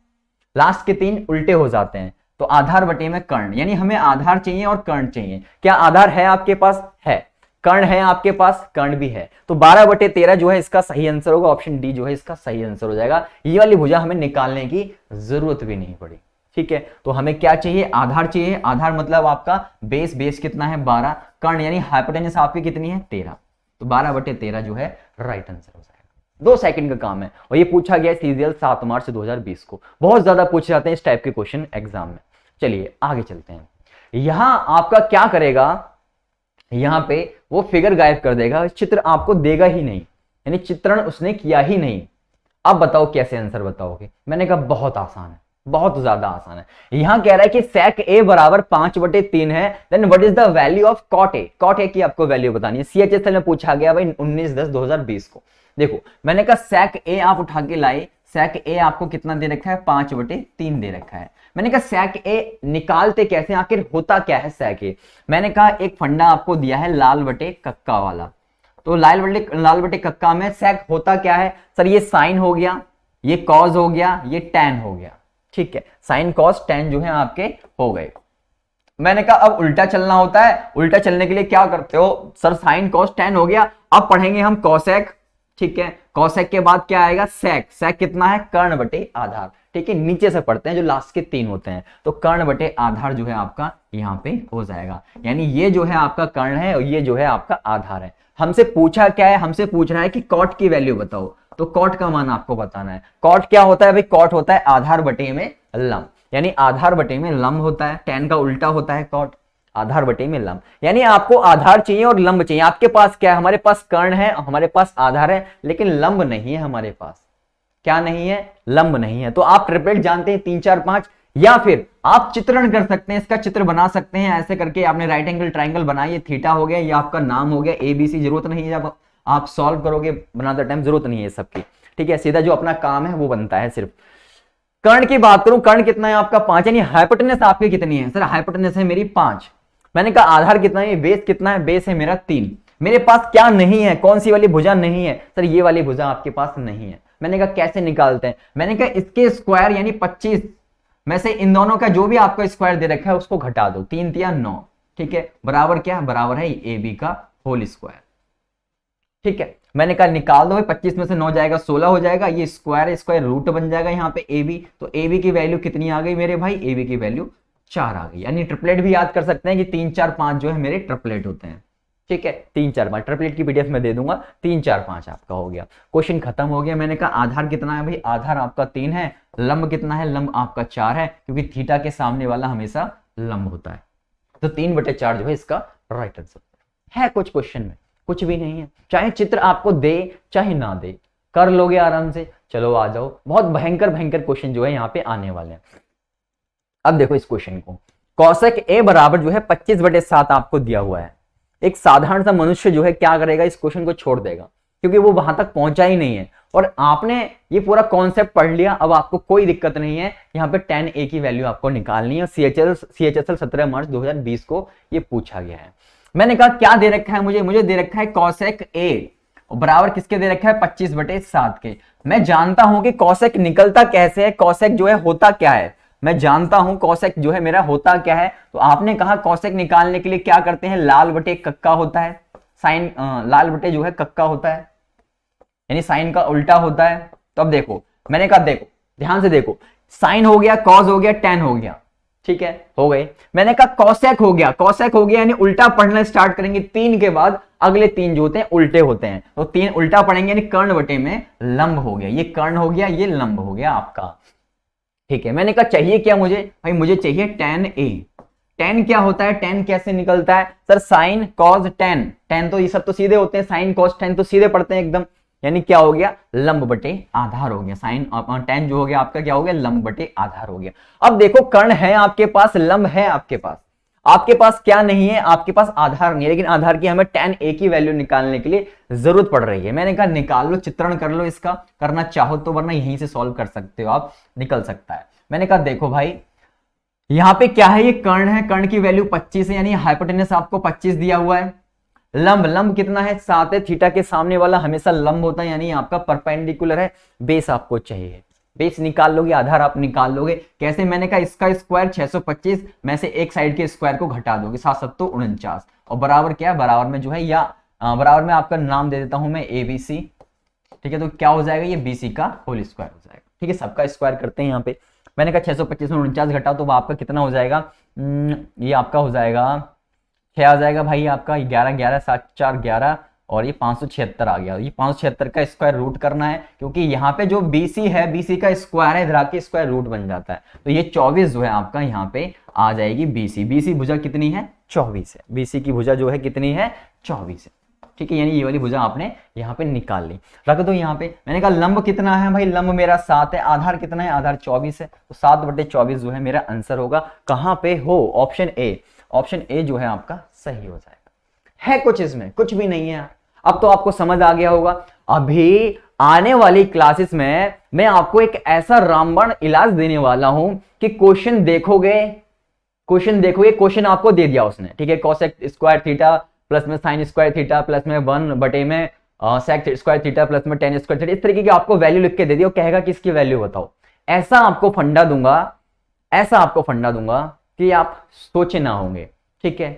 लास्ट के 3 उल्टे हो जाते हैं। तो आधार बटे में कर्ण, यानी हमें आधार चाहिए और कर्ण चाहिए। क्या आधार है आपके पास, है। कर्ण है आपके पास, कर्ण भी है। तो 12/13 जो है इसका सही आंसर होगा। ऑप्शन डी जो है इसका सही आंसर हो जाएगा। ये वाली भुजा हमें निकालने की जरूरत भी नहीं पड़ी। ठीक है, तो हमें क्या चाहिए, आधार चाहिए। आधार मतलब आपका बेस, बेस कितना है 12, कर्ण यानी हाइपोटेनस आपकी कितनी है 13। तो 12/13 जो है राइट आंसर हो जाएगा। 2 सेकंड का काम है और ये पूछा गया सीजीएल 7 मार्च 2020 को। बहुत ज्यादा पूछे जाते हैं इस टाइप के क्वेश्चन एग्जाम में। चलिए आगे चलते हैं। यहां आपका क्या करेगा, यहां पे वो फिगर गायब कर देगा, चित्र आपको देगा ही नहीं, यानी चित्रण उसने किया ही नहीं। अब बताओ कैसे आंसर बताओगे। मैंने कहा बहुत आसान है, बहुत ज्यादा आसान है। यहां कह रहा है कि sec a बराबर 5/3 है, then what is the value of cot a। cot a की आपको वैल्यू बतानी है। CHSL में पूछा गया भाई 19/10/2020 को। देखो मैंने कहा sec a आप उठा के लाए, sec a आपको कितना दे रखा है, 5/3 दे रखा है। मैंने कहा sec a निकालते कैसे, आखिर होता क्या है sec a। मैंने कहा एक फंडा आपको दिया है लाल बटे कक्का वाला। तो लाल बटे कक्का में sec होता क्या है सर, ये साइन हो गया, ये कॉज हो गया, ये टैन हो गया। ठीक है, साइन कॉस टैन जो है आपके हो गए। मैंने कहा अब उल्टा चलना होता है, उल्टा चलने के लिए क्या करते हो सर, साइन कॉस टैन हो गया, अब पढ़ेंगे हम कॉसेक। ठीक है, कॉसेक के बाद क्या आएगा सेक। सेक कितना है, कर्ण बटे आधार। ठीक है, नीचे से पढ़ते हैं जो लास्ट के 3 होते हैं। तो कर्ण बटे आधार जो है आपका यहाँ पे हो जाएगा, यानी ये जो है आपका कर्ण है और ये जो है आपका आधार है। हमसे पूछा क्या है, हमसे पूछ रहा है कि कॉट की वैल्यू बताओ। तो कॉट का मान आपको बताना है। कॉट क्या होता है भाई, कॉट होता है आधार बटे में लंब, यानी आधार बटे में लंब होता है। टैन का उल्टा होता है कॉट, आधार बटे में लंब। यानी आपको आधार चाहिए और लंब चाहिए। आपके पास क्या है, हमारे पास कर्ण है, हमारे पास आधार है, लेकिन लंब नहीं है हमारे पास। क्या नहीं है, लंब नहीं है। तो आप ट्रिपलेट जानते हैं 3, 4, 5, या फिर आप चित्रण कर सकते हैं, इसका चित्र बना सकते हैं ऐसे करके। आपने राइट एंगल ट्राइंगल बनाइए, थीटा हो गया, ये आपका नाम हो गया, ABC। जरूरत नहीं है जब आप सॉल्व करोगे बनाते टाइम, जरूरत नहीं है सबकी। ठीक है, सीधा जो अपना काम है वो बनता है सिर्फ। कर्ण की बात करूं, कर्ण कितना है आपका 5, यानी हाइपोटेनस आपकी कितनी है सर, हाइपोटेनस है मेरी 5। मैंने कहा आधार कितना है, बेस कितना है, बेस है मेरा 3। मेरे पास क्या नहीं है, कौन सी वाली भुजा नहीं है सर, ये वाली भुजा आपके पास नहीं है। मैंने कहा कैसे निकालते हैं, मैंने कहा इसके स्क्वायर यानी 25 में से इन दोनों का जो भी आपको स्क्वायर दे रखा है उसको घटा दो, 3 × 9। ठीक है, बराबर क्या, बराबर है AB का होल स्क्वायर। ठीक है, मैंने कहा निकाल दो भाई, 25 में से 9 जाएगा 16 हो जाएगा, ये स्क्वायर स्क्वायर रूट बन जाएगा यहाँ पे ए बी, तो ए बी की वैल्यू कितनी आ गई मेरे भाई, ए बी की वैल्यू 4 आ गई। यानी ट्रिपलेट भी याद कर सकते हैं कि 3 4 5 जो है मेरे ट्रिपलेट होते हैं। ठीक है, 3 4 5 ट्रिपलेट की पीडीएफ में दे दूंगा, 3 4 5 आपका हो गया, क्वेश्चन खत्म हो गया। मैंने कहा आधार कितना है भाई, आधार आपका 3 है, लंब कितना है, लंब आपका 4 है, क्योंकि थीटा के सामने वाला हमेशा लंब होता है, तो 3/4 जो है इसका राइट आंसर है। कुछ क्वेश्चन में कुछ भी नहीं है, चाहे चित्र आपको दे चाहे ना दे, कर लोगे आराम से। चलो आ जाओ, बहुत भयंकर भयंकर क्वेश्चन जो है यहाँ पे आने वाले हैं। अब देखो इस क्वेश्चन को, कौशिक ए बराबर जो है 25/7 आपको दिया हुआ है। एक साधारण सा मनुष्य जो है क्या करेगा, इस क्वेश्चन को छोड़ देगा, क्योंकि वो वहां तक पहुंचा ही नहीं है और आपने ये पूरा कॉन्सेप्ट पढ़ लिया। अब आपको कोई दिक्कत नहीं है, यहाँ पे tan a की वैल्यू आपको निकालनी है। CHSL 17 मार्च 2020 को ये पूछा गया है। मैंने कहा क्या दे रखा है मुझे दे रखा है कौशिक ए बराबर किसके दे रखा है, 25/7 के। मैं जानता हूं कि कौशिक निकलता कैसे है, कौशिक जो है होता क्या है, मैं जानता हूं कौशिक जो है मेरा होता क्या है। तो आपने कहा कौशिक निकालने के लिए क्या करते हैं, लाल बटे कक्का होता है, साइन लाल बटे जो है कक्का होता है, यानी साइन का उल्टा होता है। तो अब देखो, मैंने कहा देखो ध्यान से देखो, साइन हो गया, कॉस हो गया, टेन हो गया, ठीक है हो गए। मैंने कहा कौशिक हो गया, कौशिक हो गया यानी उल्टा पढ़ना स्टार्ट करेंगे, 3 के बाद अगले 3 जो होते हैं उल्टे होते हैं, तो 3 उल्टा पढ़ेंगे यानी कर्ण बटे में लंब हो गया, ये कर्ण हो गया, ये लंब हो गया आपका। ठीक है, मैंने कहा चाहिए क्या मुझे, भाई मुझे चाहिए tan a। tan क्या होता है, tan कैसे निकलता है sir, sine cos tan, tan तो ये सब तो सीधे होते हैं, साइन कॉस tan तो सीधे पढ़ते हैं एकदम, यानी क्या हो गया, लंब बटे आधार हो गया। साइन tan जो हो गया आपका क्या हो गया, लंब बटे आधार हो गया। अब देखो कर्ण है आपके पास, लंब है आपके पास क्या नहीं है, आपके पास आधार नहीं है, लेकिन आधार की हमें tan a की वैल्यू निकालने के लिए जरूरत पड़ रही है। मैंने कहा निकाल लो, चित्रण कर लो इसका, करना चाहो तो, वरना यहीं से सॉल्व कर सकते हो आप, निकल सकता है। मैंने कहा देखो भाई यहां पे क्या है, ये कर्ण है, कर्ण की वैल्यू 25 है, यानी हाइपोटेनस आपको 25 दिया हुआ है। लंब कितना है, 7 है, थीटा के सामने वाला हमेशा लंब होता है, यानी आपका परपेंडिकुलर है। बेस आपको चाहिए, बेस निकाल लोगे, आधार आप निकाल लोगे कैसे, मैंने कहा इसका स्क्वायर 625 में से एक साइड के स्क्वायर को घटा दोगे, 7 7 49, और बराबर क्या है, बराबर में जो है या बराबर में आपका नाम दे देता हूं मैं ABC। ठीक है, तो क्या हो जाएगा, ये BC का होल स्क्वायर हो जाएगा। ठीक है, सबका स्क्वायर करते हैं यहाँ पे। मैंने कहा 625 में 49 घटाओ तो आपका कितना हो जाएगा, ये आपका हो जाएगा 6 आ जाएगा भाई आपका 11 11 7 4 11, और ये 576 आ गया। ये 576 का स्क्वायर रूट करना है, क्योंकि यहाँ पे जो BC है, BC का स्क्वायर है, इधर आके स्क्वायर रूट बन जाता है, तो ये 24 जो है आपका यहाँ पे आ जाएगी BC भुजा कितनी है, 24 है। BC की भुजा जो है कितनी है, 24 है। ठीक है, यानी ये वाली भुजा आपने यहाँ पे निकाल ली, रख दो यहाँ पे। मैंने कहा लंब कितना है भाई, लंब मेरा 7 है, आधार कितना है, आधार 24 है, तो 7/24 जो है मेरा आंसर होगा। कहां पे हो, ऑप्शन ए जो है आपका सही हो जाएगा। है कुछ इसमें, कुछ भी नहीं है। अब तो आपको समझ आ गया होगा। अभी आने वाली क्लासेस में मैं आपको एक ऐसा रामबाण इलाज देने वाला हूं कि क्वेश्चन देखोगे, क्वेश्चन आपको दे दिया उसने, ठीक है, कॉसेक स्क्वायर थीटा प्लस में साइन स्क्वायर थीटा प्लस में 1 बटे में सेक स्क्वायर थीटा प्लस में tan स्क्वायर थीटा, इस तरीके की आपको वैल्यू लिख के दे दिया, कहेगा कि इसकी वैल्यू बताओ। ऐसा आपको फंडा दूंगा कि आप सोचे ना होंगे। ठीक है,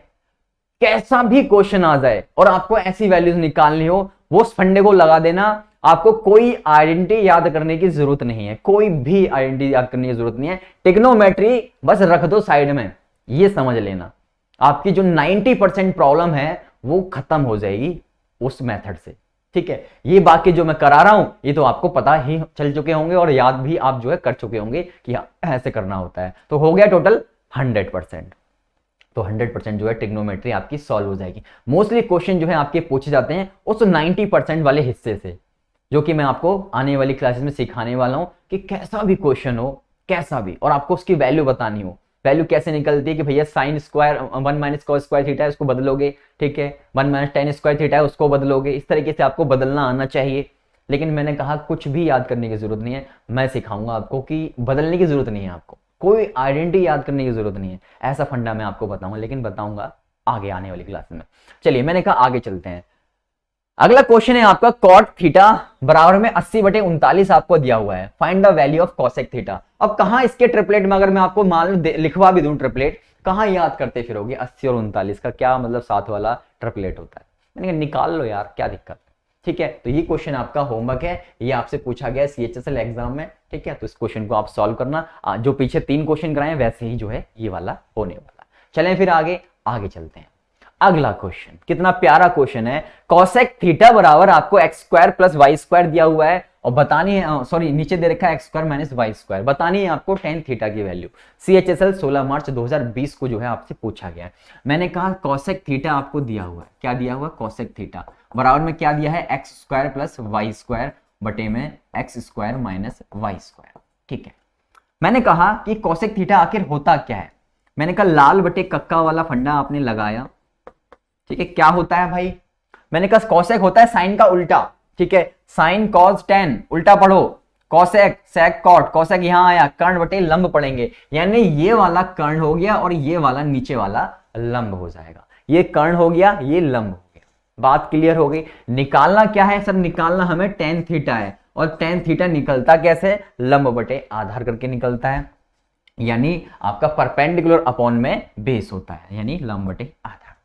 कैसा भी क्वेश्चन आ जाए और आपको ऐसी वैल्यूज निकालनी हो, वो उस फंडे को लगा देना। आपको कोई आइडेंटिटी याद करने की जरूरत नहीं है, कोई भी आइडेंटिटी याद करने की जरूरत नहीं है। टिग्नोमेट्री बस रख दो साइड में, ये समझ लेना आपकी जो 90% प्रॉब्लम है वो खत्म हो जाएगी उस मेथड से। ठीक है, ये बाकी जो मैं करा रहा हूं ये तो आपको पता ही चल चुके होंगे और याद भी आप जो है कर चुके होंगे कि ऐसे करना होता है। तो हो गया टोटल 100%, तो 100% जो है ट्रिग्नोमेट्री आपकी सॉल्व हो जाएगी। मोस्टली क्वेश्चन जो है आपके पूछे जाते हैं उस 90% वाले हिस्से से, जो कि मैं आपको आने वाली क्लासेस में सिखाने वाला हूं कि कैसा भी क्वेश्चन हो, कैसा भी, और आपको उसकी वैल्यू बतानी हो। वैल्यू कैसे निकलती है कि भैया sine square 1 minus cos square theta है, उसको बदलोगे। ठीक है, 1 माइनस tan स्क्वायर थीटा है, उसको बदलोगे। इस तरीके से आपको बदलना आना चाहिए। लेकिन मैंने कहा कुछ भी याद करने की जरूरत नहीं है, मैं सिखाऊंगा आपको कि बदलने की जरूरत नहीं है, आपको कोई आइडेंटिटी याद करने की जरूरत नहीं है। ऐसा फंडा मैं आपको बताऊंगा, लेकिन बताऊंगा आगे आने वाली क्लास में। चलिए मैंने कहा आगे चलते हैं। अगला क्वेश्चन है आपका कॉट थीटा बराबर में 80/39 आपको दिया हुआ है, find the value of cosec theta. अब कहां इसके ट्रिपलेट में अगर मैं आपको मान लो लिखवा भी दूं ट्रिपलेट, कहां याद करते फिरोगे? 80 और 39 का क्या मतलब साथ वाला ट्रिपलेट होता है। मैंने कहा निकाल लो यार, क्या दिक्कत है। ठीक है, तो ये क्वेश्चन आपका होमवर्क है, ये आपसे पूछा गया CHSL एग्जाम में। ठीक है, तो इस क्वेश्चन को आप सॉल्व करना, जो पीछे 3 क्वेश्चन कराए वैसे ही जो है ये वाला होने वाला। चलें फिर आगे चलते हैं। अगला क्वेश्चन कितना प्यारा क्वेश्चन है। कॉसेक थीटा बराबर आपको x square plus y square दिया हुआ है और बतानी है, सॉरी नीचे दे रखा है x square minus y square, बतानी है आपको टेन थीटा की वैल्यू। CHSL 16 मार्च 2020 को जो है आपसे पूछा गया है। मैंने कहा कॉसेक थीटा आपको दिया हुआ है, क्या दिया हुआ, कॉसेक थीटा बराबर में क्या दिया है, x square plus y square बटे में x square minus y square. ठीक है, मैंने कहा कि कॉसेक थीटा आखिर होता क्या है। मैंने कहा लाल बटे कक्का वाला फंडा आपने लगाया। ठीक है, क्या होता है भाई, मैंने कहा कॉसेक होता है साइन का उल्टा। ठीक है, साइन कॉस टेन, उल्टा पढ़ो, कॉसेक सेक कॉट, कॉसेक यहां आया, कर्ण बटे लंब पढ़ेंगे, यानी ये वाला कर्ण हो गया और ये वाला नीचे वाला लंब हो जाएगा। ये कर्ण हो गया, ये लंब हो गया। बात क्लियर हो गई। निकालना क्या है सर, निकालना हमें टेन थीटा है, और टेन थीटा निकलता कैसे, लंब बटे आधार करके निकलता है, यानी आपका परपेंडिकुलर अपॉन में बेस होता है, यानी लंब बटे आधार।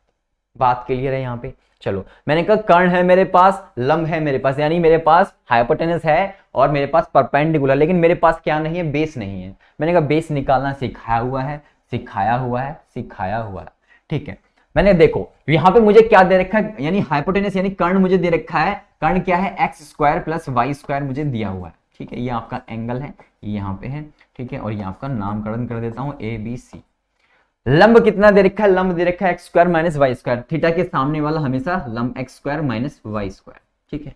बात क्लियर है यहाँ पे। चलो, मैंने कहा कर्ण है मेरे पास, लंब है मेरे पास, यानी मेरे पास हाइपोटेनस है और मेरे पास परपेंडिकुलर, लेकिन मेरे पास क्या नहीं है, बेस नहीं है। मैंने कहा बेस निकालना सिखाया हुआ है, सिखाया हुआ है, सिखाया हुआ है। ठीक है, मैंने देखो यहाँ पे मुझे क्या दे रखा है, यानी हाइपोटेनस यानी कर्ण मुझे दे रखा है। कर्ण क्या है, x square plus y square मुझे दिया हुआ है। ठीक है, ये आपका एंगल है, यहाँ पे है। ठीक है, और ये आपका नामकरण कर देता हूँ ABC। लंब कितना दे रखा है, लंब दे रखा है x square minus y square. Theta के सामने वाला हमेशा लंब x square minus y square. ठीक है,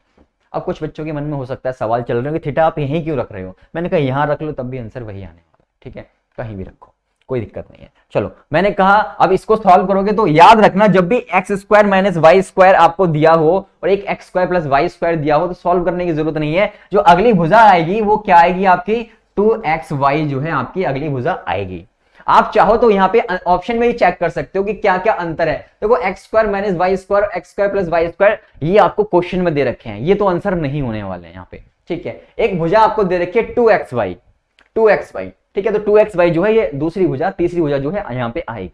अब कुछ बच्चों के मन में हो सकता है सवाल चल रहे हो कि थीटा आप यहीं क्यों रख रहे हो। मैंने कहा यहां रख लो तब भी आंसर वही आने वाला है। ठीक है, कहीं भी रखो, कोई दिक्कत नहीं है। चलो, मैंने कहा अब इसको सॉल्व करोगे तो याद रखना, जब भी x square minus y square आपको दिया हो और एक x square plus y square दिया हो तो सॉल्व करने की जरूरत नहीं है। जो अगली भुजा आएगी वो क्या आएगी, आपकी 2xy जो है आपकी अगली भुजा आएगी। आप चाहो तो यहाँ पे ऑप्शन में ही चेक कर सकते हो कि क्या क्या अंतर है। देखो x square minus y square, x square plus y square, ये आपको क्वेश्चन में दे रखे हैं, ये तो आंसर नहीं होने वाले हैं यहाँ पे। ठीक है, एक भुजा आपको दे रखी है 2xy। ठीक है, तो 2xy जो है ये दूसरी भुजा, तीसरी भुजा जो है यहाँ पे आएगी,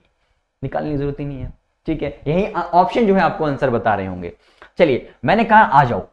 निकालने की जरूरत ही नहीं है। ठीक है, यही ऑप्शन जो है आपको आंसर बता रहे होंगे। चलिए, मैंने कहा आ जाओ,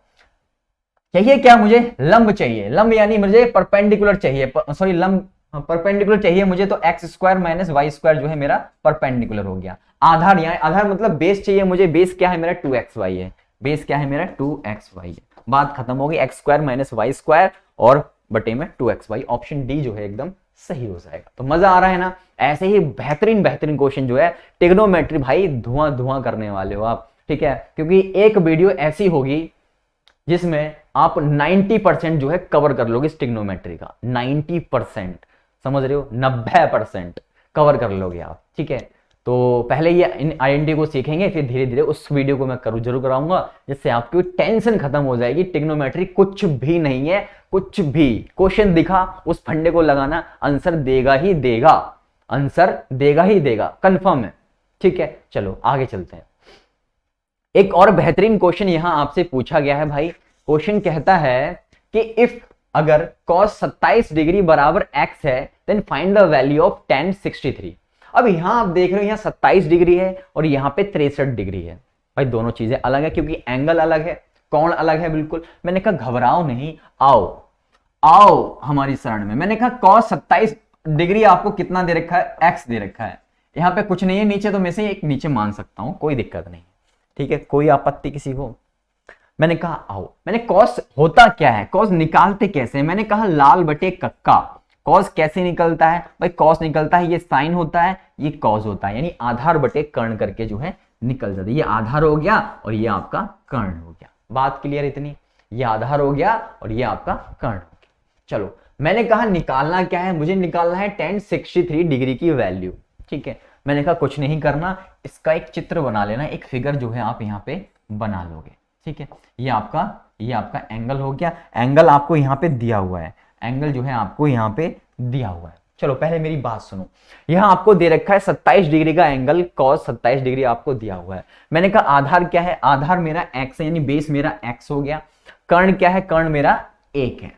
चाहिए क्या मुझे, लंब चाहिए। लंब यानी मुझे परपेंडिकुलर चाहिए, सॉरी लंब परपेंडिकुलर चाहिए मुझे, तो x square minus y square जो है मेरा परपेंडिकुलर हो गया। आधार यहाँ, आधार मतलब बेस चाहिए मुझे, बेस क्या है मेरा 2xy है, बेस क्या है मेरा 2xy है। बात खत्म हो गई, x square minus y square और बटे में 2xy। ऑप्शन डी जो है एकदम सही हो जाएगा। तो मजा आ रहा है ना, ऐसे ही बेहतरीन क्वेश्चन जो है ट्रिग्नोमेट्री भाई धुआं धुआं करने वाले हो आप। ठीक है, क्योंकि एक वीडियो ऐसी होगी जिसमें आप 90% जो है कवर कर लोगे ट्रिग्नोमेट्री का, 90%, समझ रहे हो, 90% कवर कर लोगे आप। ठीक है, तो पहले ये इन आइडेंटिटी को सीखेंगे, फिर धीरे धीरे उस वीडियो को मैं जरूर कराऊंगा, जिससे आपकी टेंशन खत्म हो जाएगी। ट्रिग्नोमेट्री कुछ भी नहीं है, कुछ भी क्वेश्चन दिखा उस फंडे को लगाना, आंसर देगा ही देगा, आंसर देगा ही देगा, कंफर्म है। ठीक है, चलो आगे चलते हैं। एक और बेहतरीन क्वेश्चन यहां आपसे पूछा गया है भाई। क्वेश्चन कहता है कि इफ अगर cos 27 डिग्री बराबर x है then find the value of tan 63। अब यहां आप देख रहे हो, यहां 27 डिग्री है और यहां पे 63 डिग्री है। भाई दोनों चीजें अलग है, क्योंकि एंगल अलग है, कोण अलग है बिल्कुल। मैंने कहा घबराओ नहीं, आओ हमारी शरण में। मैंने कहा cos 27 डिग्री आपको कितना दे रखा है, x दे रखा है। यहाँ पे कुछ नहीं है नीचे, तो मैं से एक नीचे मान सकता हूं, कोई दिक्कत नहीं। ठीक है, कोई आपत्ति किसी को। मैंने कहा आओ, मैंने कॉस होता क्या है, कॉस निकालते कैसे। मैंने कहा लाल बटे कक्का। कॉस कैसे निकलता है भाई, कॉस निकलता है, ये साइन होता है, ये कॉस होता है, यानी आधार बटे कर्ण करके जो है निकल जाता है। ये आधार हो गया और ये आपका कर्ण हो गया। बात क्लियर इतनी, ये आधार हो गया और ये आपका कर्ण हो गया। चलो, मैंने कहा निकालना क्या है, मुझे निकालना है tan 63 डिग्री की वैल्यू। ठीक है, मैंने कहा कुछ नहीं करना, इसका एक चित्र बना लेना, एक फिगर जो है आप यहाँ पे बना लोगे। ठीक है, ये आपका एंगल हो गया। एंगल आपको यहाँ पे दिया हुआ है, एंगल जो है आपको यहाँ पे दिया हुआ है। चलो पहले मेरी बात सुनो, यहाँ आपको दे रखा है 27 डिग्री का एंगल, cos 27 डिग्री आपको दिया हुआ है। मैंने कहा आधार क्या है, आधार मेरा x है, यानी बेस मेरा x हो गया। कर्ण क्या है, कर्ण मेरा 1 है।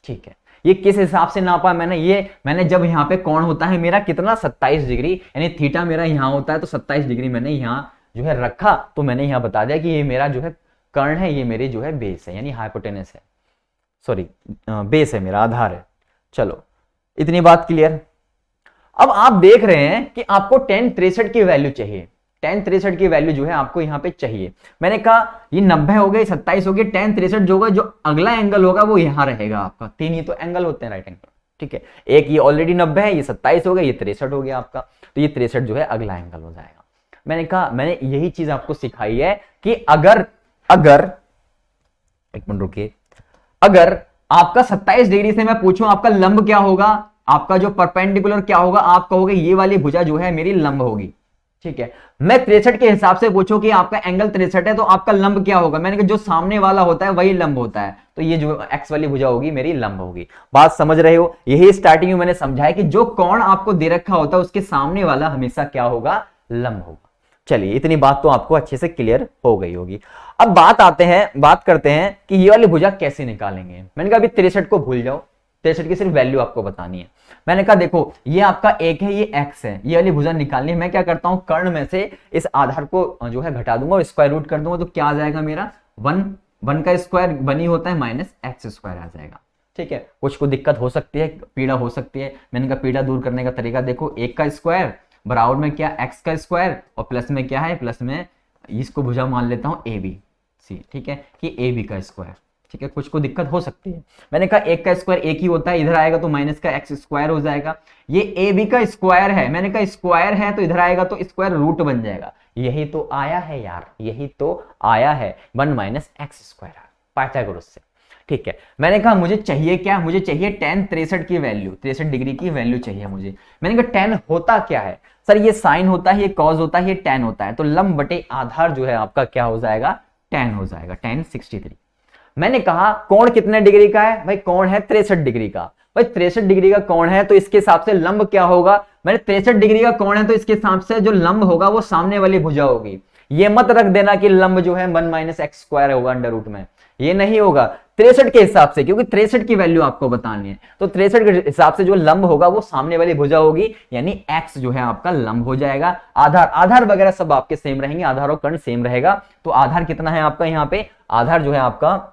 ठीक है, ये किस हिसाब से नापा मैंने जब यहाँ पे कोण होता है मेरा कितना 27 डिग्री, यानी थीटा मेरा यहाँ होता है, तो 27 डिग्री मैंने यहाँ जो है रखा, तो मैंने यहाँ बता दिया कि ये मेरा जो है कर्ण है, ये मेरी जो है बेस है यानी हाइपोटेनस है, सॉरी बेस है मेरा, आधार है। चलो इतनी बात क्लियर। अब आप देख रहे हैं कि आपको tan 63 की वैल्यू चाहिए, tan 63 की वैल्यू जो है आपको यहां पे चाहिए। मैंने कहा ये 90 हो गए, 27 हो गए, tan 63 जो होगा, जो अगला एंगल होगा वो यहां रहेगा आपका। 3 ही तो एंगल होते हैं राइट एंगल, ठीक है। एक ये ऑलरेडी 90 है, ये 27 हो गया, ये 63 हो गया आपका, तो ये 63 जो है अगला एंगल हो जाएगा। मैंने कहा मैंने यही चीज आपको सिखाई है कि अगर एक मिनट रुकिए, अगर आपका 27 डिग्री से मैं पूछूं आपका लंब क्या होगा, आपका जो परपेंडिकुलर क्या होगा, आप कहोगे ये वाली भुजा जो है मेरी लंब होगी, ठीक है। मैं 63 के हिसाब से पूछूं कि आपका एंगल 63 है तो आपका लंब क्या होगा, मैंने कहा जो सामने वाला होता है वही लंब होता है, तो ये जो एक्स वाली भुजा होगी मेरी लंब होगी। बात समझ रहे हो? यही स्टार्टिंग में मैंने समझाया कि जो कोण आपको दे रखा होता है उसके सामने वाला हमेशा क्या होगा, लंब होगा। चलिए इतनी बात तो आपको अच्छे से क्लियर हो गई होगी। अब बात करते हैं कि ये वाली भुजा कैसे निकालेंगे। मैंने कहा अभी 63 को भूल जाओ, 63 की सिर्फ वैल्यू आपको बतानी है। मैंने कहा देखो ये आपका एक है, ये x है, ये वाली भुजा निकालनी है। मैं क्या करता हूं, कर्ण में से इस आधार को जो है घटा दूंगा और स्क्वायर रूट कर दूंगा, तो क्या आ जाएगा मेरा 1 का स्क्वायर बनी होता है माइनस एक्स स्क्वायर आ जाएगा, ठीक है। कुछ को दिक्कत हो सकती है, पीड़ा हो सकती है, मैंने कहा पीड़ा दूर करने का तरीका देखो, 1 का स्क्वायर बराबर में क्या x का स्क्वायर और प्लस में क्या है, प्लस में इसको भुजा मान लेता हूं ए बी सी, ठीक है, कि ए बी का स्क्वायर, ठीक है। कुछ को दिक्कत हो सकती है, मैंने कहा 1 का स्क्वायर 1 ही होता है, इधर आएगा तो माइनस का एक्स स्क्वायर हो जाएगा। ये ए बी का स्क्वायर है, मैंने कहा स्क्वायर है तो इधर आएगा तो स्क्वायर रूट बन जाएगा। यही तो आया है यार, यही तो आया है 1 माइनस एक्स स्क्वायर पाइथागोरस से, ठीक है। मैंने कहा मुझे चाहिए क्या, मुझे चाहिए tan 63 की वैल्यू, 63 डिग्री की वैल्यू चाहिए मुझे। मैंने कहा tan होता क्या है सर, ये साइन होता है, ये कॉस होता है, ये tan होता है, तो लंब बटे आधार जो है आपका क्या हो जाएगा, tan हो जाएगा, tan 63। मैंने कहा कोण कितने डिग्री का है भाई, कोण है 63 डिग्री का। भाई 63 डिग्री का कोण है तो इसके हिसाब से लंब क्या होगा, मैंने 63 डिग्री का कोण है तो इसके हिसाब से जो लंब होगा वो सामने वाली भुजा होगी। ये मत रख देना कि लंब जो है 1 माइनस एक्स स्क्वायर होगा अंडर रूट में, ये नहीं होगा 63 के हिसाब से, क्योंकि 63 की वैल्यू आपको बतानी है, तो 63 के हिसाब से जो लंब होगा वो सामने वाली भुजा होगी, यानी x जो है आपका लंब हो जाएगा। आधार वगैरह सब आपके सेम रहेंगे, आधार और कर्ण सेम रहेगा। तो आधार कितना है आपका, यहाँ पे आधार जो है आपका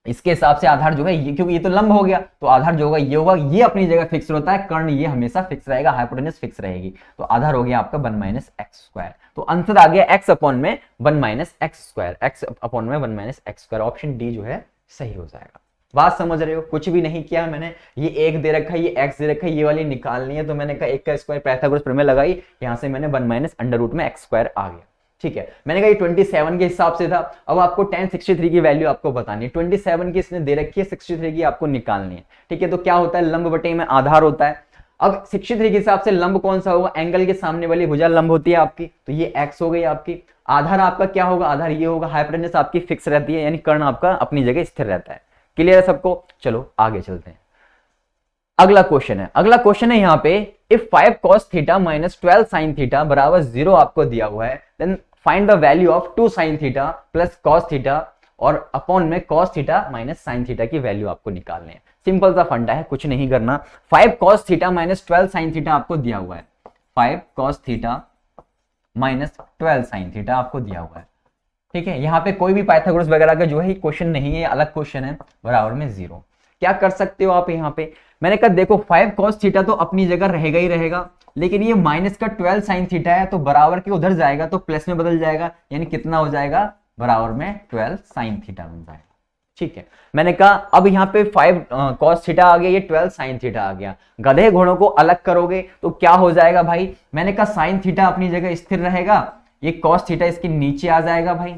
इसके हिसाब से आधार जो है ये, क्योंकि ये तो लंब हो गया तो आधार जो होगा ये होगा, ये अपनी जगह फिक्स होता है, कर्ण ये हमेशा फिक्स रहेगा, हाइपोटेनस फिक्स रहेगी, तो आधार हो गया आपका 1 माइनस एक्स स्क्वायर। तो आंसर आ गया x अपॉन में 1 minus x square, x upon में 1 minus x square, option D जो है सही हो जाएगा। बात समझ रहे हो? कुछ भी नहीं किया मैंने, ये एक दे रखा है, ये x दे रखा है, ये वाली निकालनी है, तो मैंने कहा 1 का स्क्वायर पाइथागोरस प्रमेय लगाई, यहां से मैंने 1 माइनस अंडर रूट में एक्स स्क्वायर आ गया, ठीक है। मैंने कहा ये 27 के हिसाब से था। अब आपको tan 63 की वैल्यू आपको बतानी है, 27 की इसने दे रखी है, 63 की आपको निकालनी है, ठीक है। तो क्या होता है, लंब बटे में आधार होता है। अब 63 के हिसाब से लंब कौन सा होगा, एंगल के सामने वाली भुजा लंब होती है आपकी, तो ये x हो गई आपकी। आधार आपका क्या होगा, आधार ये होगा, हाइपोटेनस आपकी फिक्स रहती है, यानी कर्ण आपका अपनी जगह स्थिर रहता है। क्लियर है सबको? चलो आगे चलते हैं। अगला क्वेश्चन है यहाँ पे, if 5 cos theta minus 12 sin theta बराबर 0 आपको दिया हुआ है, then find the value of 2 sin theta plus cos theta और अपॉन में cos theta minus sin theta की वैल्यू आपको निकालने है। सिंपल सा फंडा है, कुछ नहीं करना। 5 cos theta minus 12 sin theta आपको दिया हुआ है, 5 cos theta minus 12 sin theta आपको दिया हुआ है, ठीक है। यहाँ पे कोई भी पाइथागोरस वगैरह का जो है क्वेश्चन नहीं है, अलग क्वेश्चन है, बराबर में 0। क्या कर सकते हो आप यहाँ पे, मैंने कहा देखो 5 cos थीटा तो अपनी जगह रहेगा ही रहेगा, लेकिन ये माइनस का 12 sin थीटा है तो बराबर के उधर जाएगा तो प्लस में बदल जाएगा, यानी कितना हो जाएगा, बराबर में 12 sin थीटा बन जाएगा, ठीक है। मैंने कहा अब यहाँ पे 5 cos थीटा आ गया, ये 12 sin थीटा आ गया, गधे घोड़ों को अलग करोगे तो क्या हो जाएगा भाई, मैंने कहा sin थीटा अपनी जगह स्थिर रहेगा, ये cos थीटा इसके नीचे आ जाएगा भाई,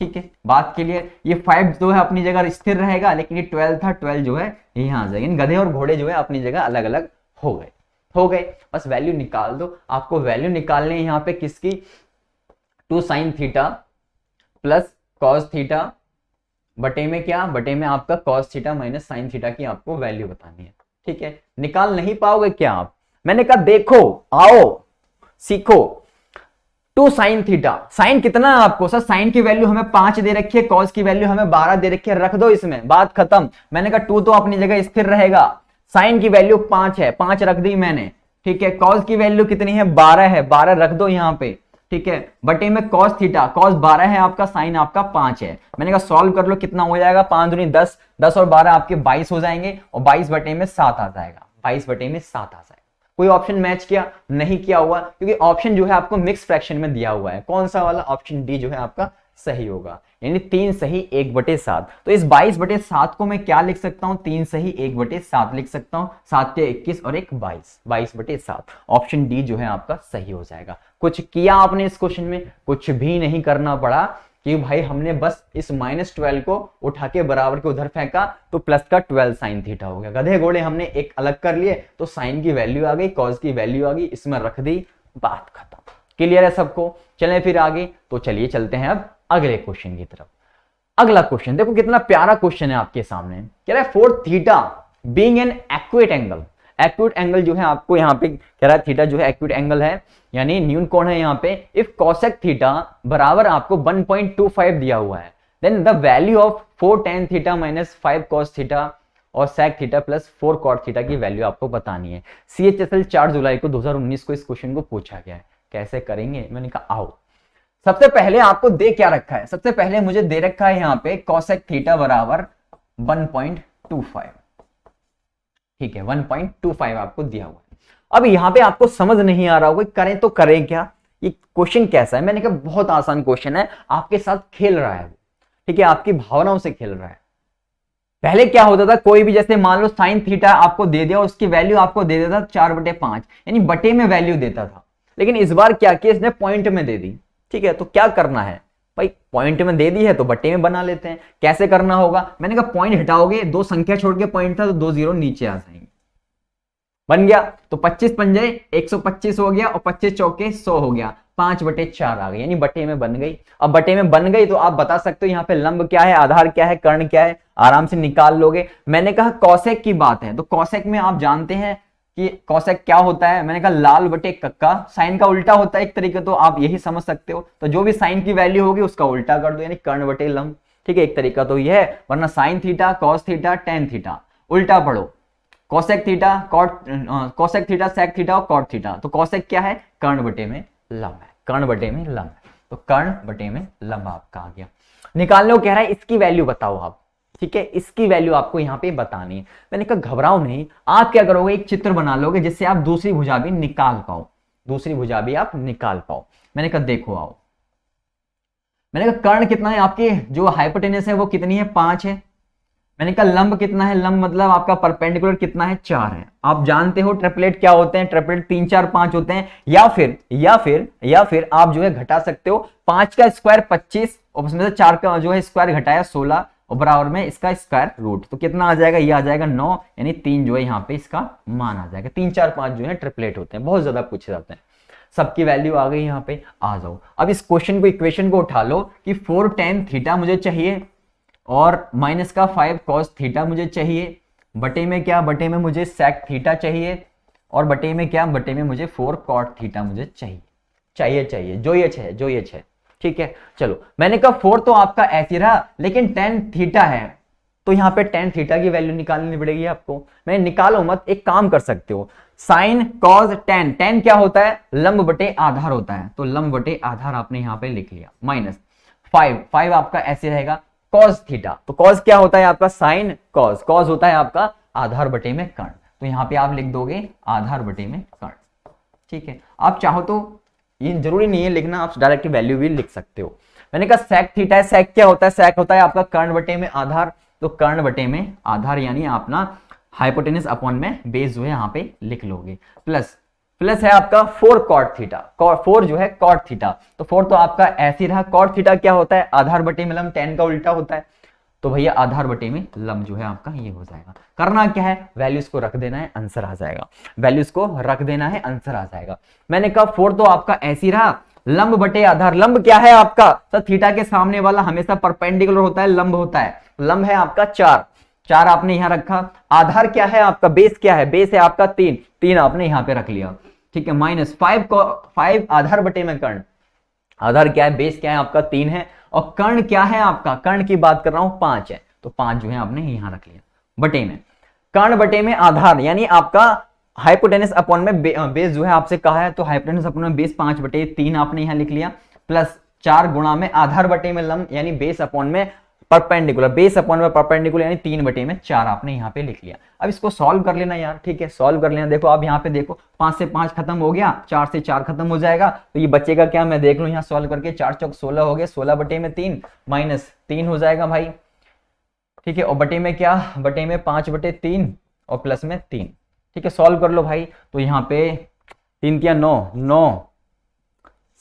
ठीक है। बात के लिए ये 5 जो है अपनी जगह स्थिर रहेगा, लेकिन ये 12 था, 12 जो है यहाँ आ जाएगा, गधे और घोड़े जो है अपनी जगह अलग अलग हो गए। बस वैल्यू निकाल दो, आपको वैल्यू निकालने है यहाँ पे किसकी, 2 sin theta plus cos theta बटे में क्या, बटे में आपका cos theta minus sin theta की आपको वैल्यू बतानी है, ठीक है। निकाल नहीं पाओगे क्या आप, मैंने कहा देखो आओ सीखो। 2 sin थीटा, साइन कितना है आपको, सर साइन की वैल्यू हमें 5 दे रखी है, कॉस की वैल्यू हमें 12 दे रखी है, रख दो इसमें, बात खत्म। मैंने कहा 2 तो अपनी जगह स्थिर रहेगा, साइन की वैल्यू 5 है, 5 रख दी मैंने, ठीक है। कॉस की वैल्यू कितनी है, 12 है, 12 रख दो यहाँ पे, ठीक है, बटे में कॉस थीटा, कॉस 12 है आपका, साइन आपका 5 है। मैंने कहा सॉल्व कर लो, कितना हो जाएगा, 5 दूनी 10, 10 और 12 आपके 22 हो जाएंगे, और 22 बटे में 7 आ जाएगा, 22 बटे में 7 आ जाएगा। कोई ऑप्शन मैच किया, नहीं किया हुआ, क्योंकि ऑप्शन जो है आपको मिक्स फ्रैक्शन में दिया हुआ है। कौन सा वाला, ऑप्शन डी जो है आपका सही होगा, यानी 3 सही 1/7। तो इस 22/7 को मैं क्या लिख सकता हूं, 3 सही 1/7 लिख सकता हूं, 7 के 21 और 1 22, 22/7। ऑप्शन डी जो है आपका सही हो जाएगा। कुछ किया आपने इस क्वेश्चन में, कुछ भी नहीं करना पड़ा, कि भाई हमने बस इस -12 को उठा के बराबर के उधर फेंका तो प्लस का 12 साइन थीटा हो गया। गधे घोड़े हमने एक अलग कर लिए तो साइन की वैल्यू आ गई, कॉस की वैल्यू आ गई, इसमें रख दी, बात खत्म। क्लियर है सबको? चलें फिर आगे, तो चलिए चलते हैं अब अगले क्वेश्चन की तरफ। अगला क्वेश्चन देखो कितना प्यारा क्वेश्चन है आपके सामने, कह रहा है for theta being an acute angle. Acute angle जो है आपको यहाँ पे कह रहा है थीटा जो है एक्यूट एंगल है, यानी न्यून कोण है यहाँ पे। इफ कॉसेक थीटा बराबर आपको 1.25 दिया हुआ है, then the value of 4 tan theta minus 5 cos theta और sec theta plus 4 cot theta की वैल्यू आपको बतानी है। CHSL 4 जुलाई को 2019 को इस क्वेश्चन को पूछा गया है। कैसे करेंगे? मैंने कहा आओ, सबसे पहले आपको दे क्या रखा है, सबसे पहले मुझे दे रखा है यहाँ पे cosec थीटा बराबर 1.25, ठीक है, 1.25 आपको दिया हुआ है। अब यहाँ पे आपको समझ नहीं आ रहा होगा करें तो करें क्या, ये क्वेश्चन कैसा है। मैंने कहा बहुत आसान क्वेश्चन है, आपके साथ खेल रहा है, ठीक है, आपकी भावनाओं से खेल रहा है। पहले क्या होता था, कोई भी जैसे मान लो साइन थीटा आपको दे दिया, उसकी वैल्यू आपको दे देता 4/5, यानी बटे में वैल्यू देता था। लेकिन इस बार क्या किया, इसने पॉइंट में दे दी, ठीक है। तो क्या करना है भाई, पॉइंट में दे दी है तो बटे में बना लेते हैं। कैसे करना होगा, मैंने कहा पॉइंट हटाओगे, 2 संख्या छोड़ के पॉइंट था तो 2 0 नीचे आ जाएंगे, बन गया। तो 25 पंजे 125 हो गया और 25 चौके 100 हो गया, 5/4 आ गई, यानी बटे में बन गई। अब बटे में बन गई तो आप बता सकते हो यहाँ पे लंब क्या है, आधार क्या है, कर्ण क्या है, आराम से निकाल लोगे। मैंने कहा कॉसेक की बात है, तो कॉसेक में आप जानते हैं कि कॉसेक क्या होता है। मैंने कहा लाल बटे कक्का, साइन का उल्टा होता है एक तरीके, तो आप यही समझ सकते हो। तो जो भी साइन की वैल्यू होगी उसका उल्टा कर दो, यानी कर्ण बटे लंब, ठीक है। एक तरीका तो यह है, वरना sine theta, cos theta, tan theta, उल्टा पढ़ो, cosec theta, cosec theta, sec theta और कॉट थीटा। तो कॉसेक क्या है, कर्ण बटे में लंब है, कर्ण बटे में लंब है, तो कर्ण बटे में लंब आपका आ गया। निकालने को कह रहा है इसकी वैल्यू बताओ आप, ठीक है, इसकी वैल्यू आपको यहाँ पे बतानी है। मैंने कहा घबराओ नहीं, आप क्या करोगे, एक चित्र बना लोगे जिससे आप दूसरी भुजा भी निकाल पाओ, दूसरी भुजा भी आप निकाल पाओ। मैंने कहा देखो आओ, मैंने कहा कर्ण कितना है, आपकी जो हाइपोटेनस है वो कितनी है, 5 है। मैंने कहा लंब कितना है, लंब मतलब आपका परपेंडिकुलर कितना है, 4 है। आप जानते हो ट्रिपलेट क्या होते हैं, ट्रिपलेट 3 4 5 होते हैं, या फिर आप जो है घटा सकते हो, 5 का स्क्वायर 25 और उसमें से 4 का जो है स्क्वायर घटाया 16 और बराबर में इसका स्क्वायर रूट, तो कितना आ जाएगा, ये आ जाएगा 9, यानी 3 जो है यहाँ पे इसका मान आ जाएगा। 3 4 5 जो है ट्रिपलेट होते हैं, बहुत ज्यादा पूछे जाते हैं। सबकी वैल्यू आ गई यहाँ पे, आ जाओ। अब इस क्वेश्चन को, इक्वेशन को उठा लो कि 4 tan थीटा मुझे चाहिए और माइनस का 5 cos थीटा मुझे चाहिए, बटे में क्या, बटे में मुझे sec थीटा चाहिए, और बटे में क्या, बटे में मुझे 4 cot थीटा मुझे चाहिए, जो ये छे, ठीक है। चलो मैंने कहा 4 तो आपका ऐसे रहा, लेकिन tan थीटा है तो यहाँ पे tan थीटा की वैल्यू निकालनी पड़ेगी आपको। मैं निकालो मत, एक काम कर सकते हो, साइन कॉस tan, tan क्या होता है, लंब बटे आधार होता है, तो लंब बटे आधार आपने यहाँ पे लिख लिया, माइनस 5 आपका ऐसे रहेगा, कॉस थीटा, तो कॉस क्या होता है आपका, साइन कॉस, कॉस होता है आपका आधार बटे में कर्ण, तो यहाँ पे आप लिख दोगे आधार बटे में कर्ण, ठीक है। आप चाहो तो ये जरूरी नहीं है लिखना, आप डायरेक्ट वैल्यू भी लिख सकते हो। मैंने कहा सेक थीटा है, सेक क्या होता है, सेक होता है आपका कर्ण बटे में आधार, तो कर्ण बटे में आधार यानी अपना हाइपोटेनस अपॉन में बेस जो है यहाँ पे लिख लोगे, प्लस है आपका 4 cot थीटा, 4 जो है cot थीटा, तो 4 तो आपका ऐसे रहा। cot थीटा क्या होता है, आधार बटे में लंब, tan का उल्टा होता है, तो भैया आधार बटे में लंब जो है आपका ये हो जाएगा। करना क्या है, वैल्यूज को रख देना है, आंसर आ जाएगा, वैल्यूज को रख देना है, आंसर आ जाएगा। मैंने कहा 4 तो आपका ऐसे रहा, लंब बटे आधार, लंब क्या है आपका, तो थीटा के सामने वाला हमेशा परपेंडिकुलर होता है, लंब होता है, लंब है आपका 4 आपने यहां रखा। आधार क्या है आपका, बेस क्या है, बेस है आपका 3 आपने यहां पे रख लिया, ठीक है। माइनस 5 आधार बटे में कर्ण, आधार क्या है, बेस क्या है आपका 3 है, और कर्ण क्या है आपका, कर्ण की बात कर रहा हूं 5 है, तो 5 जो है आपने यहां रख लिया, बटे में कर्ण बटे में आधार यानी आपका हाइपोटेनस अपॉन में बेस जो है आपसे कहा है, तो हाइपोटेनस अपॉन में बेस 5/3 आपने यहां लिख लिया, प्लस 4 गुणा में आधार बटे में लंब, यानी बेस अपॉन में परपेंडिकुलर, बेस अपॉन में परपेंडिकुलर, यानी 3/4 आपने यहाँ पे लिख लिया। अब इसको सॉल्व कर लेना यार, ठीक है, सॉल्व कर लेना। देखो अब यहाँ पे देखो 5 से 5 खत्म हो गया, 4 से 4 खत्म हो जाएगा, तो ये बचेगा क्या, मैं देख लूं यहाँ सॉल्व करके, 4 चौक 16 हो गया, 16/3 माइनस 3 हो जाएगा भाई, ठीक है, और बटे में क्या, बटे में 5/3 और प्लस में 3, ठीक है, सॉल्व कर लो भाई। तो यहाँ पे 3 क्या 9, 9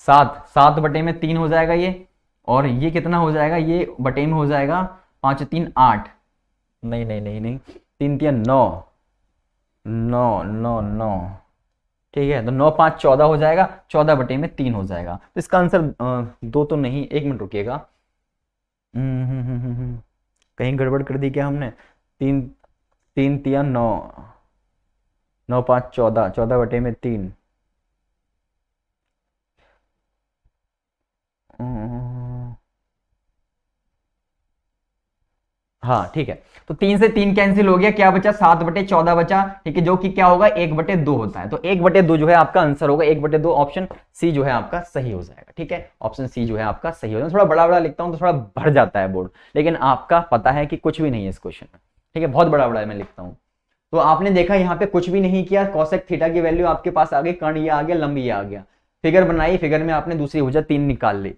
7, 7/3 हो जाएगा ये, और ये कितना हो जाएगा, ये बटे में हो जाएगा 5 3 8, नहीं नहीं नहीं नहीं, 3 3 9, 9 9 9, ठीक है, तो 9 5 14 हो जाएगा, 14/3 हो जाएगा। तो इसका आंसर 2 तो नहीं, 1 मिनट रुकिएगा, कहीं गड़बड़ कर दी क्या हमने, 3 3 3 9, 9 5 14, 14/3, हाँ ठीक है, तो 3 से 3 कैंसिल हो गया, क्या बचा, 7/14 बचा, ठीक है, जो कि क्या होगा 1/2 होता है, तो 1/2 जो है आपका आंसर होगा, 1/2, ऑप्शन सी जो है आपका सही हो जाएगा, ठीक है, ऑप्शन सी जो है आपका सही हो जाएगा। थोड़ा बड़ा बड़ा लिखता हूं तो थोड़ा भर जाता है बोर्ड, लेकिन आपका पता है कि कुछ भी नहीं है इस क्वेश्चन में, ठीक है, बहुत बड़ा बड़ा मैं लिखता हूँ। तो आपने देखा यहाँ पे कुछ भी नहीं किया, कॉसेक थीटा की वैल्यू आपके पास आ गई, कर्ण ये आ गया, लंब ये आ गया, फिगर बनाई, फिगर में आपने दूसरी भुजा 3 निकाल ली,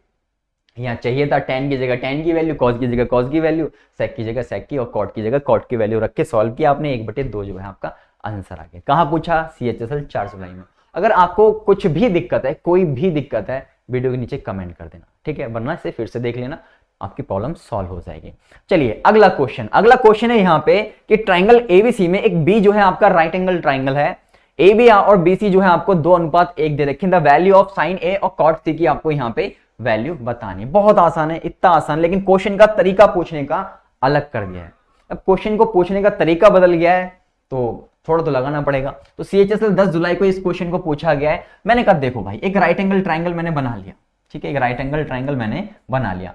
यहाँ चाहिए था tan की जगह tan की वैल्यू, cos की जगह cos की वैल्यू, sec की जगह sec की, और cot की जगह cot की वैल्यू रख के सॉल्व किया आपने, 1/2 जो है आपका आंसर आ गया। कहाँ पूछा, CHSL 4 जुलाई में। अगर आपको कुछ भी दिक्कत है, कोई भी दिक्कत है, वीडियो के नीचे कमेंट कर देना, ठीक है, वरना इसे फिर से देख लेना, आपकी प्रॉब्लम सॉल्व हो जाएगी। चलिए अगला क्वेश्चन, अगला क्वेश्चन है यहाँ पे कि ट्राइंगल एबीसी में एक बी जो है आपका राइट एंगल ट्राइंगल है, ए बी और बी सी जो है आपको 2:1 दे रखे, द वैल्यू ऑफ साइन ए और कॉट सी की आपको यहाँ पे वैल्यू बतानी। बहुत आसान है, इतना आसान, लेकिन क्वेश्चन का तरीका पूछने का अलग कर दिया है। अब क्वेश्चन को पूछने का तरीका बदल गया है तो थोड़ा तो लगाना पड़ेगा। तो CHSL 10 जुलाई को इस क्वेश्चन को पूछा गया है। मैंने कहा देखो भाई, एक राइट एंगल ट्राइंगल मैंने बना लिया, ठीक है, एक राइट एंगल ट्राइंगल मैंने बना लिया।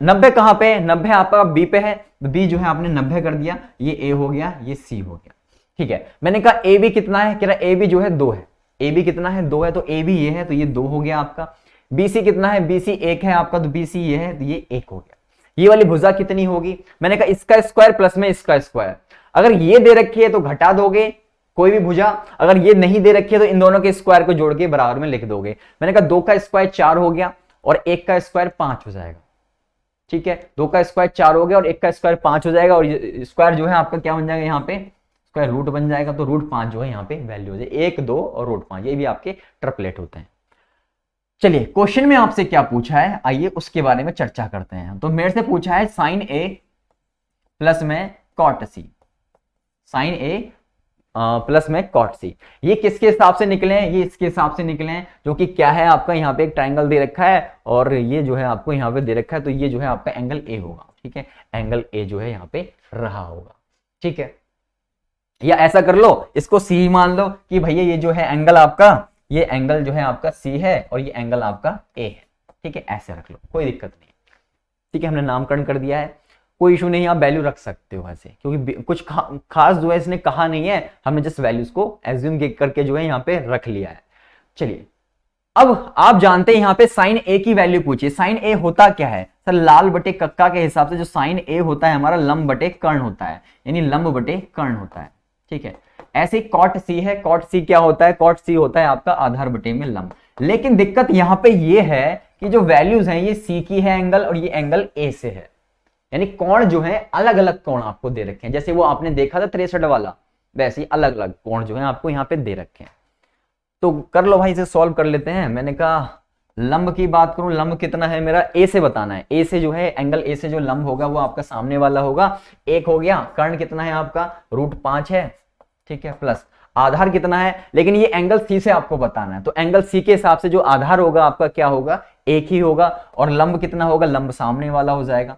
90 कहां पे, 90 आपका बी पे है, तो बी जो है आपने 90 कर दिया, ये ए हो गया, ये सी हो गया, ठीक है। मैंने कहा ए बी कितना है, कह रहा ए बी जो है 2 है, ए बी कितना है 2 है, तो ए बी ये है, तो ये 2 हो गया आपका। BC कितना है, BC 1 है आपका, तो BC ये है, तो ये 1 हो गया। ये वाली भुजा कितनी होगी, मैंने कहा इसका स्क्वायर प्लस में इसका स्क्वायर। अगर ये दे रखी है तो घटा दोगे कोई भी भुजा, अगर ये नहीं दे रखी है तो इन दोनों के स्क्वायर को जोड़ के बराबर में लिख दोगे। मैंने कहा 2 का स्क्वायर 4 हो गया और 1 का स्क्वायर 5 हो जाएगा, ठीक है, 2 का स्क्वायर 4 हो गया और 1 का स्क्वायर 5 हो जाएगा, और स्क्वायर जो है आपका क्या बन जाएगा, यहाँ पे स्क्वायर रूट बन जाएगा, तो √5 जो है यहाँ पे वैल्यू हो जाए, 1 2 और √5, ये भी आपके ट्रिपलेट होते हैं। चलिए क्वेश्चन में आपसे क्या पूछा है, आइए उसके बारे में चर्चा करते हैं। तो मेरे से पूछा है साइन ए प्लस में कॉट सी, साइन ए प्लस में कॉट सी, ये किसके हिसाब से निकले हैं, ये इसके हिसाब से निकले हैं, जो कि क्या है आपका यहाँ पे एक ट्राइंगल दे रखा है और ये जो है आपको यहाँ पे दे रखा है, तो ये जो है आपका एंगल ए होगा, ठीक है, एंगल ए जो है यहाँ पे रहा होगा, ठीक है। या ऐसा कर लो, इसको सी मान लो कि भैया ये जो है एंगल आपका, ये एंगल जो है आपका सी है और ये एंगल आपका ए है, ठीक है, ऐसे रख लो, कोई दिक्कत नहीं, ठीक है, हमने नामकरण कर दिया है, कोई इशू नहीं, आप वैल्यू रख सकते हो ऐसे, क्योंकि कुछ खास जो है इसने कहा नहीं है, हमने जस्ट वैल्यूज को एज्यूम करके जो है यहाँ पे रख लिया है। चलिए अब आप जानते हैं यहाँ पे साइन ए की वैल्यू पूछिए। साइन ए होता क्या है सर, लाल बटे कक्का के हिसाब से जो साइन ए होता है हमारा लंब बटे कर्ण होता है, यानी लंब बटे कर्ण होता है, ठीक है। ऐसे कॉट सी है, कॉट सी क्या होता है, कॉट सी होता है आपका आधार बटे में लंब। लेकिन दिक्कत यहां पे ये है कि जो वैल्यूज हैं ये सी की है एंगल और ये एंगल ए से है, यानी कोण जो है अलग अलग कोण आपको दे रखे हैं, जैसे वो आपने देखा था 63 वाला, वैसे ही अलग अलग कोण जो है आपको यहाँ पे दे रखे हैं। तो कर लो भाई, इसे सॉल्व कर लेते हैं। मैंने कहा लंब की बात करूं, लंब कितना है मेरा, ए से बताना है, ए से जो है एंगल ए से जो लंब होगा वो आपका सामने वाला होगा, 1 हो गया। कर्ण कितना है आपका, √5 है, ठीक है, प्लस आधार कितना है, लेकिन ये एंगल सी से आपको बताना है, तो एंगल सी के हिसाब से जो आधार होगा आपका क्या होगा, 1 ही होगा, और लंब कितना होगा, लंब सामने वाला हो जाएगा,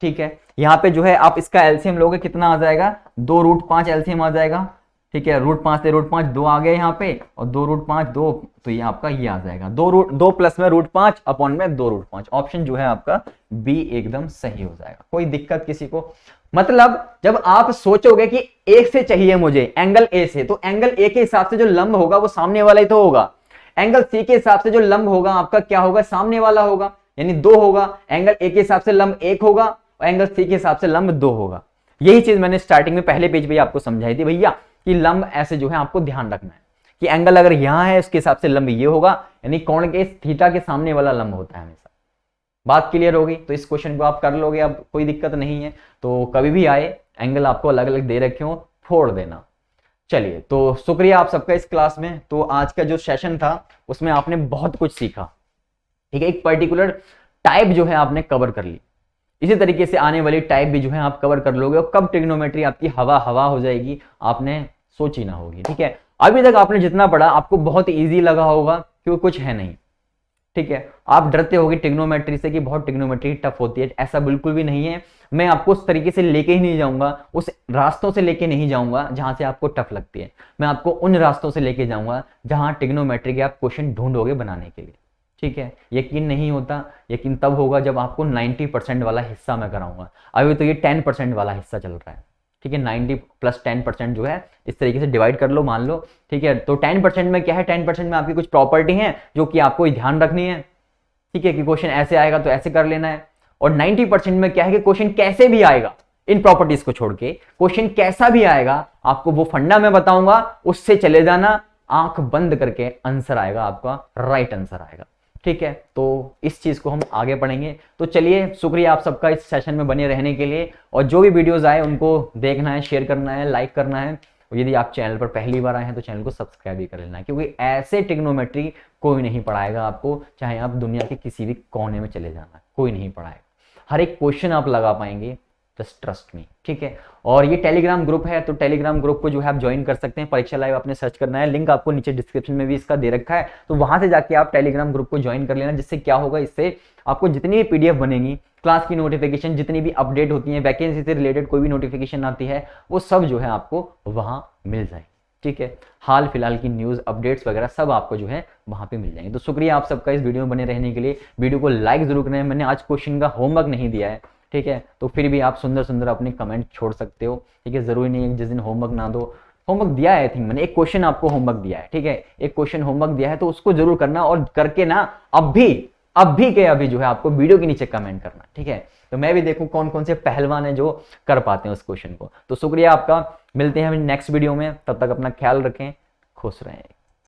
ठीक है। यहाँ पे जो है आप इसका एलसीएम लोगे, कितना आ जाएगा, 2 √5 एलसीएम आ जाएगा, ठीक है, √5 से √5 2 आ गए यहाँ पे, और 2 √5 2, तो ये आपका ये आ जाएगा 2 प्लस में √5 अपॉन में 2 √5। ऑप्शन जो है आपका बी एकदम सही हो जाएगा। कोई दिक्कत किसी को? मतलब जब आप सोचोगे कि ए से चाहिए मुझे एंगल ए से, तो एंगल ए के हिसाब से जो लंब होगा वो सामने वाला ही तो होगा। एंगल सी के हिसाब से जो लंब होगा आपका क्या होगा? सामने वाला होगा, यानी 2 होगा। एंगल ए के हिसाब से लंब 1 होगा और एंगल सी के हिसाब से लंब 2 होगा। यही चीज मैंने स्टार्टिंग में पहले पेज पे आपको समझाई थी भैया, कि लंब ऐसे जो है आपको ध्यान रखना है कि एंगल अगर यहां है उसके हिसाब से लंब ये होगा, यानी कोण के थीटा के सामने वाला लंब होता है हमेशा। बात क्लियर होगी? तो इस क्वेश्चन को आप कर लोगे, अब कोई दिक्कत नहीं है। तो कभी भी आए एंगल आपको अलग अलग दे रखे हो, फोड़ देना। चलिए, तो शुक्रिया आप सबका इस क्लास में। तो आज का जो सेशन था उसमें आपने बहुत कुछ सीखा, ठीक है। एक पर्टिकुलर टाइप जो है आपने कवर कर ली, इसी तरीके से आने वाली टाइप भी जो है आप कवर कर लोगे, और कब ट्रिग्नोमेट्री आपकी हवा हवा हो जाएगी आपने सोची ना होगी, ठीक है। अभी तक आपने जितना पढ़ा आपको बहुत इजी लगा होगा, क्योंकि कुछ है नहीं, ठीक है। आप डरते होगे ट्रिग्नोमेट्री से कि बहुत ट्रिग्नोमेट्री टफ होती है, ऐसा बिल्कुल भी नहीं है। मैं आपको उस तरीके से लेके ही नहीं जाऊंगा, उस रास्तों से लेके नहीं जाऊंगा जहां से आपको टफ लगती है। मैं आपको उन रास्तों से लेके जाऊंगा जहां ट्रिग्नोमेट्री के आप क्वेश्चन ढूंढोगे बनाने के लिए, ठीक है। यकीन नहीं होता, यकीन तब होगा जब आपको 90% वाला हिस्सा मैं कराऊंगा। अभी तो ये 10% वाला हिस्सा चल रहा है, ठीक है। 90 + 10% जो है इस तरीके से डिवाइड कर लो, मान लो, ठीक है। तो 10% में क्या है? 10% में आपकी कुछ प्रॉपर्टी है जो कि आपको ध्यान रखनी है, ठीक है, कि क्वेश्चन ऐसे आएगा तो ऐसे कर लेना है। और 90% में क्या है कि क्वेश्चन कैसे भी आएगा, इन प्रॉपर्टीज को छोड़ के क्वेश्चन कैसा भी आएगा, आपको वो फंडा मैं बताऊंगा, उससे चले जाना, आंख बंद करके आंसर आएगा आपका, राइट आंसर आएगा, ठीक है। तो इस चीज को हम आगे पढ़ेंगे। तो चलिए, शुक्रिया आप सबका इस सेशन में बने रहने के लिए, और जो भी वीडियोस आए उनको देखना है, शेयर करना है, लाइक करना है, और यदि आप चैनल पर पहली बार आए हैं तो चैनल को सब्सक्राइब भी कर लेना है, क्योंकि ऐसे ट्रिग्नोमेट्री कोई नहीं पढ़ाएगा आपको, चाहे आप दुनिया के किसी भी कोने में चले जाना, कोई नहीं पढ़ाएगा। हर एक क्वेश्चन आप लगा पाएंगे, जस्ट ट्रस्ट मी, ठीक है। और ये टेलीग्राम ग्रुप है, तो टेलीग्राम ग्रुप को जो है आप ज्वाइन कर सकते हैं। परीक्षा लाइव आपने सर्च करना है, लिंक आपको नीचे डिस्क्रिप्शन में भी इसका दे रखा है, तो वहां से जाके आप टेलीग्राम ग्रुप को ज्वाइन कर लेना। जिससे क्या होगा, इससे आपको जितनी भी पीडीएफ बनेगी, क्लास की नोटिफिकेशन, जितनी भी अपडेट होती है, वैकेंसी से रिलेटेड कोई भी नोटिफिकेशन आती है, वो सब जो है आपको वहां मिल जाएगी, ठीक है। हाल फिलहाल की न्यूज अपडेट्स वगैरह सब आपको जो है वहां पे मिल जाएंगे। तो शुक्रिया आप सबका इस वीडियो में बने रहने के लिए। वीडियो को लाइक जरूर करें। मैंने आज क्वेश्चन का होमवर्क नहीं दिया है, ठीक है, तो फिर भी आप सुंदर सुंदर अपने कमेंट छोड़ सकते हो, ठीक है। जरूरी नहीं है जिस दिन होमवर्क ना दो, होमवर्क दिया है, आई थिंक मैंने एक क्वेश्चन आपको होमवर्क दिया है, ठीक है, एक क्वेश्चन होमवर्क दिया है, तो उसको जरूर करना, और करके ना अभी के अभी जो है आपको वीडियो के नीचे कमेंट करना, ठीक है। तो मैं भी देखूं कौन कौन से पहलवान है जो कर पाते हैं उस क्वेश्चन को। तो शुक्रिया आपका, मिलते हैं हम नेक्स्ट वीडियो में, तब तक अपना ख्याल रखें, खुश रहें।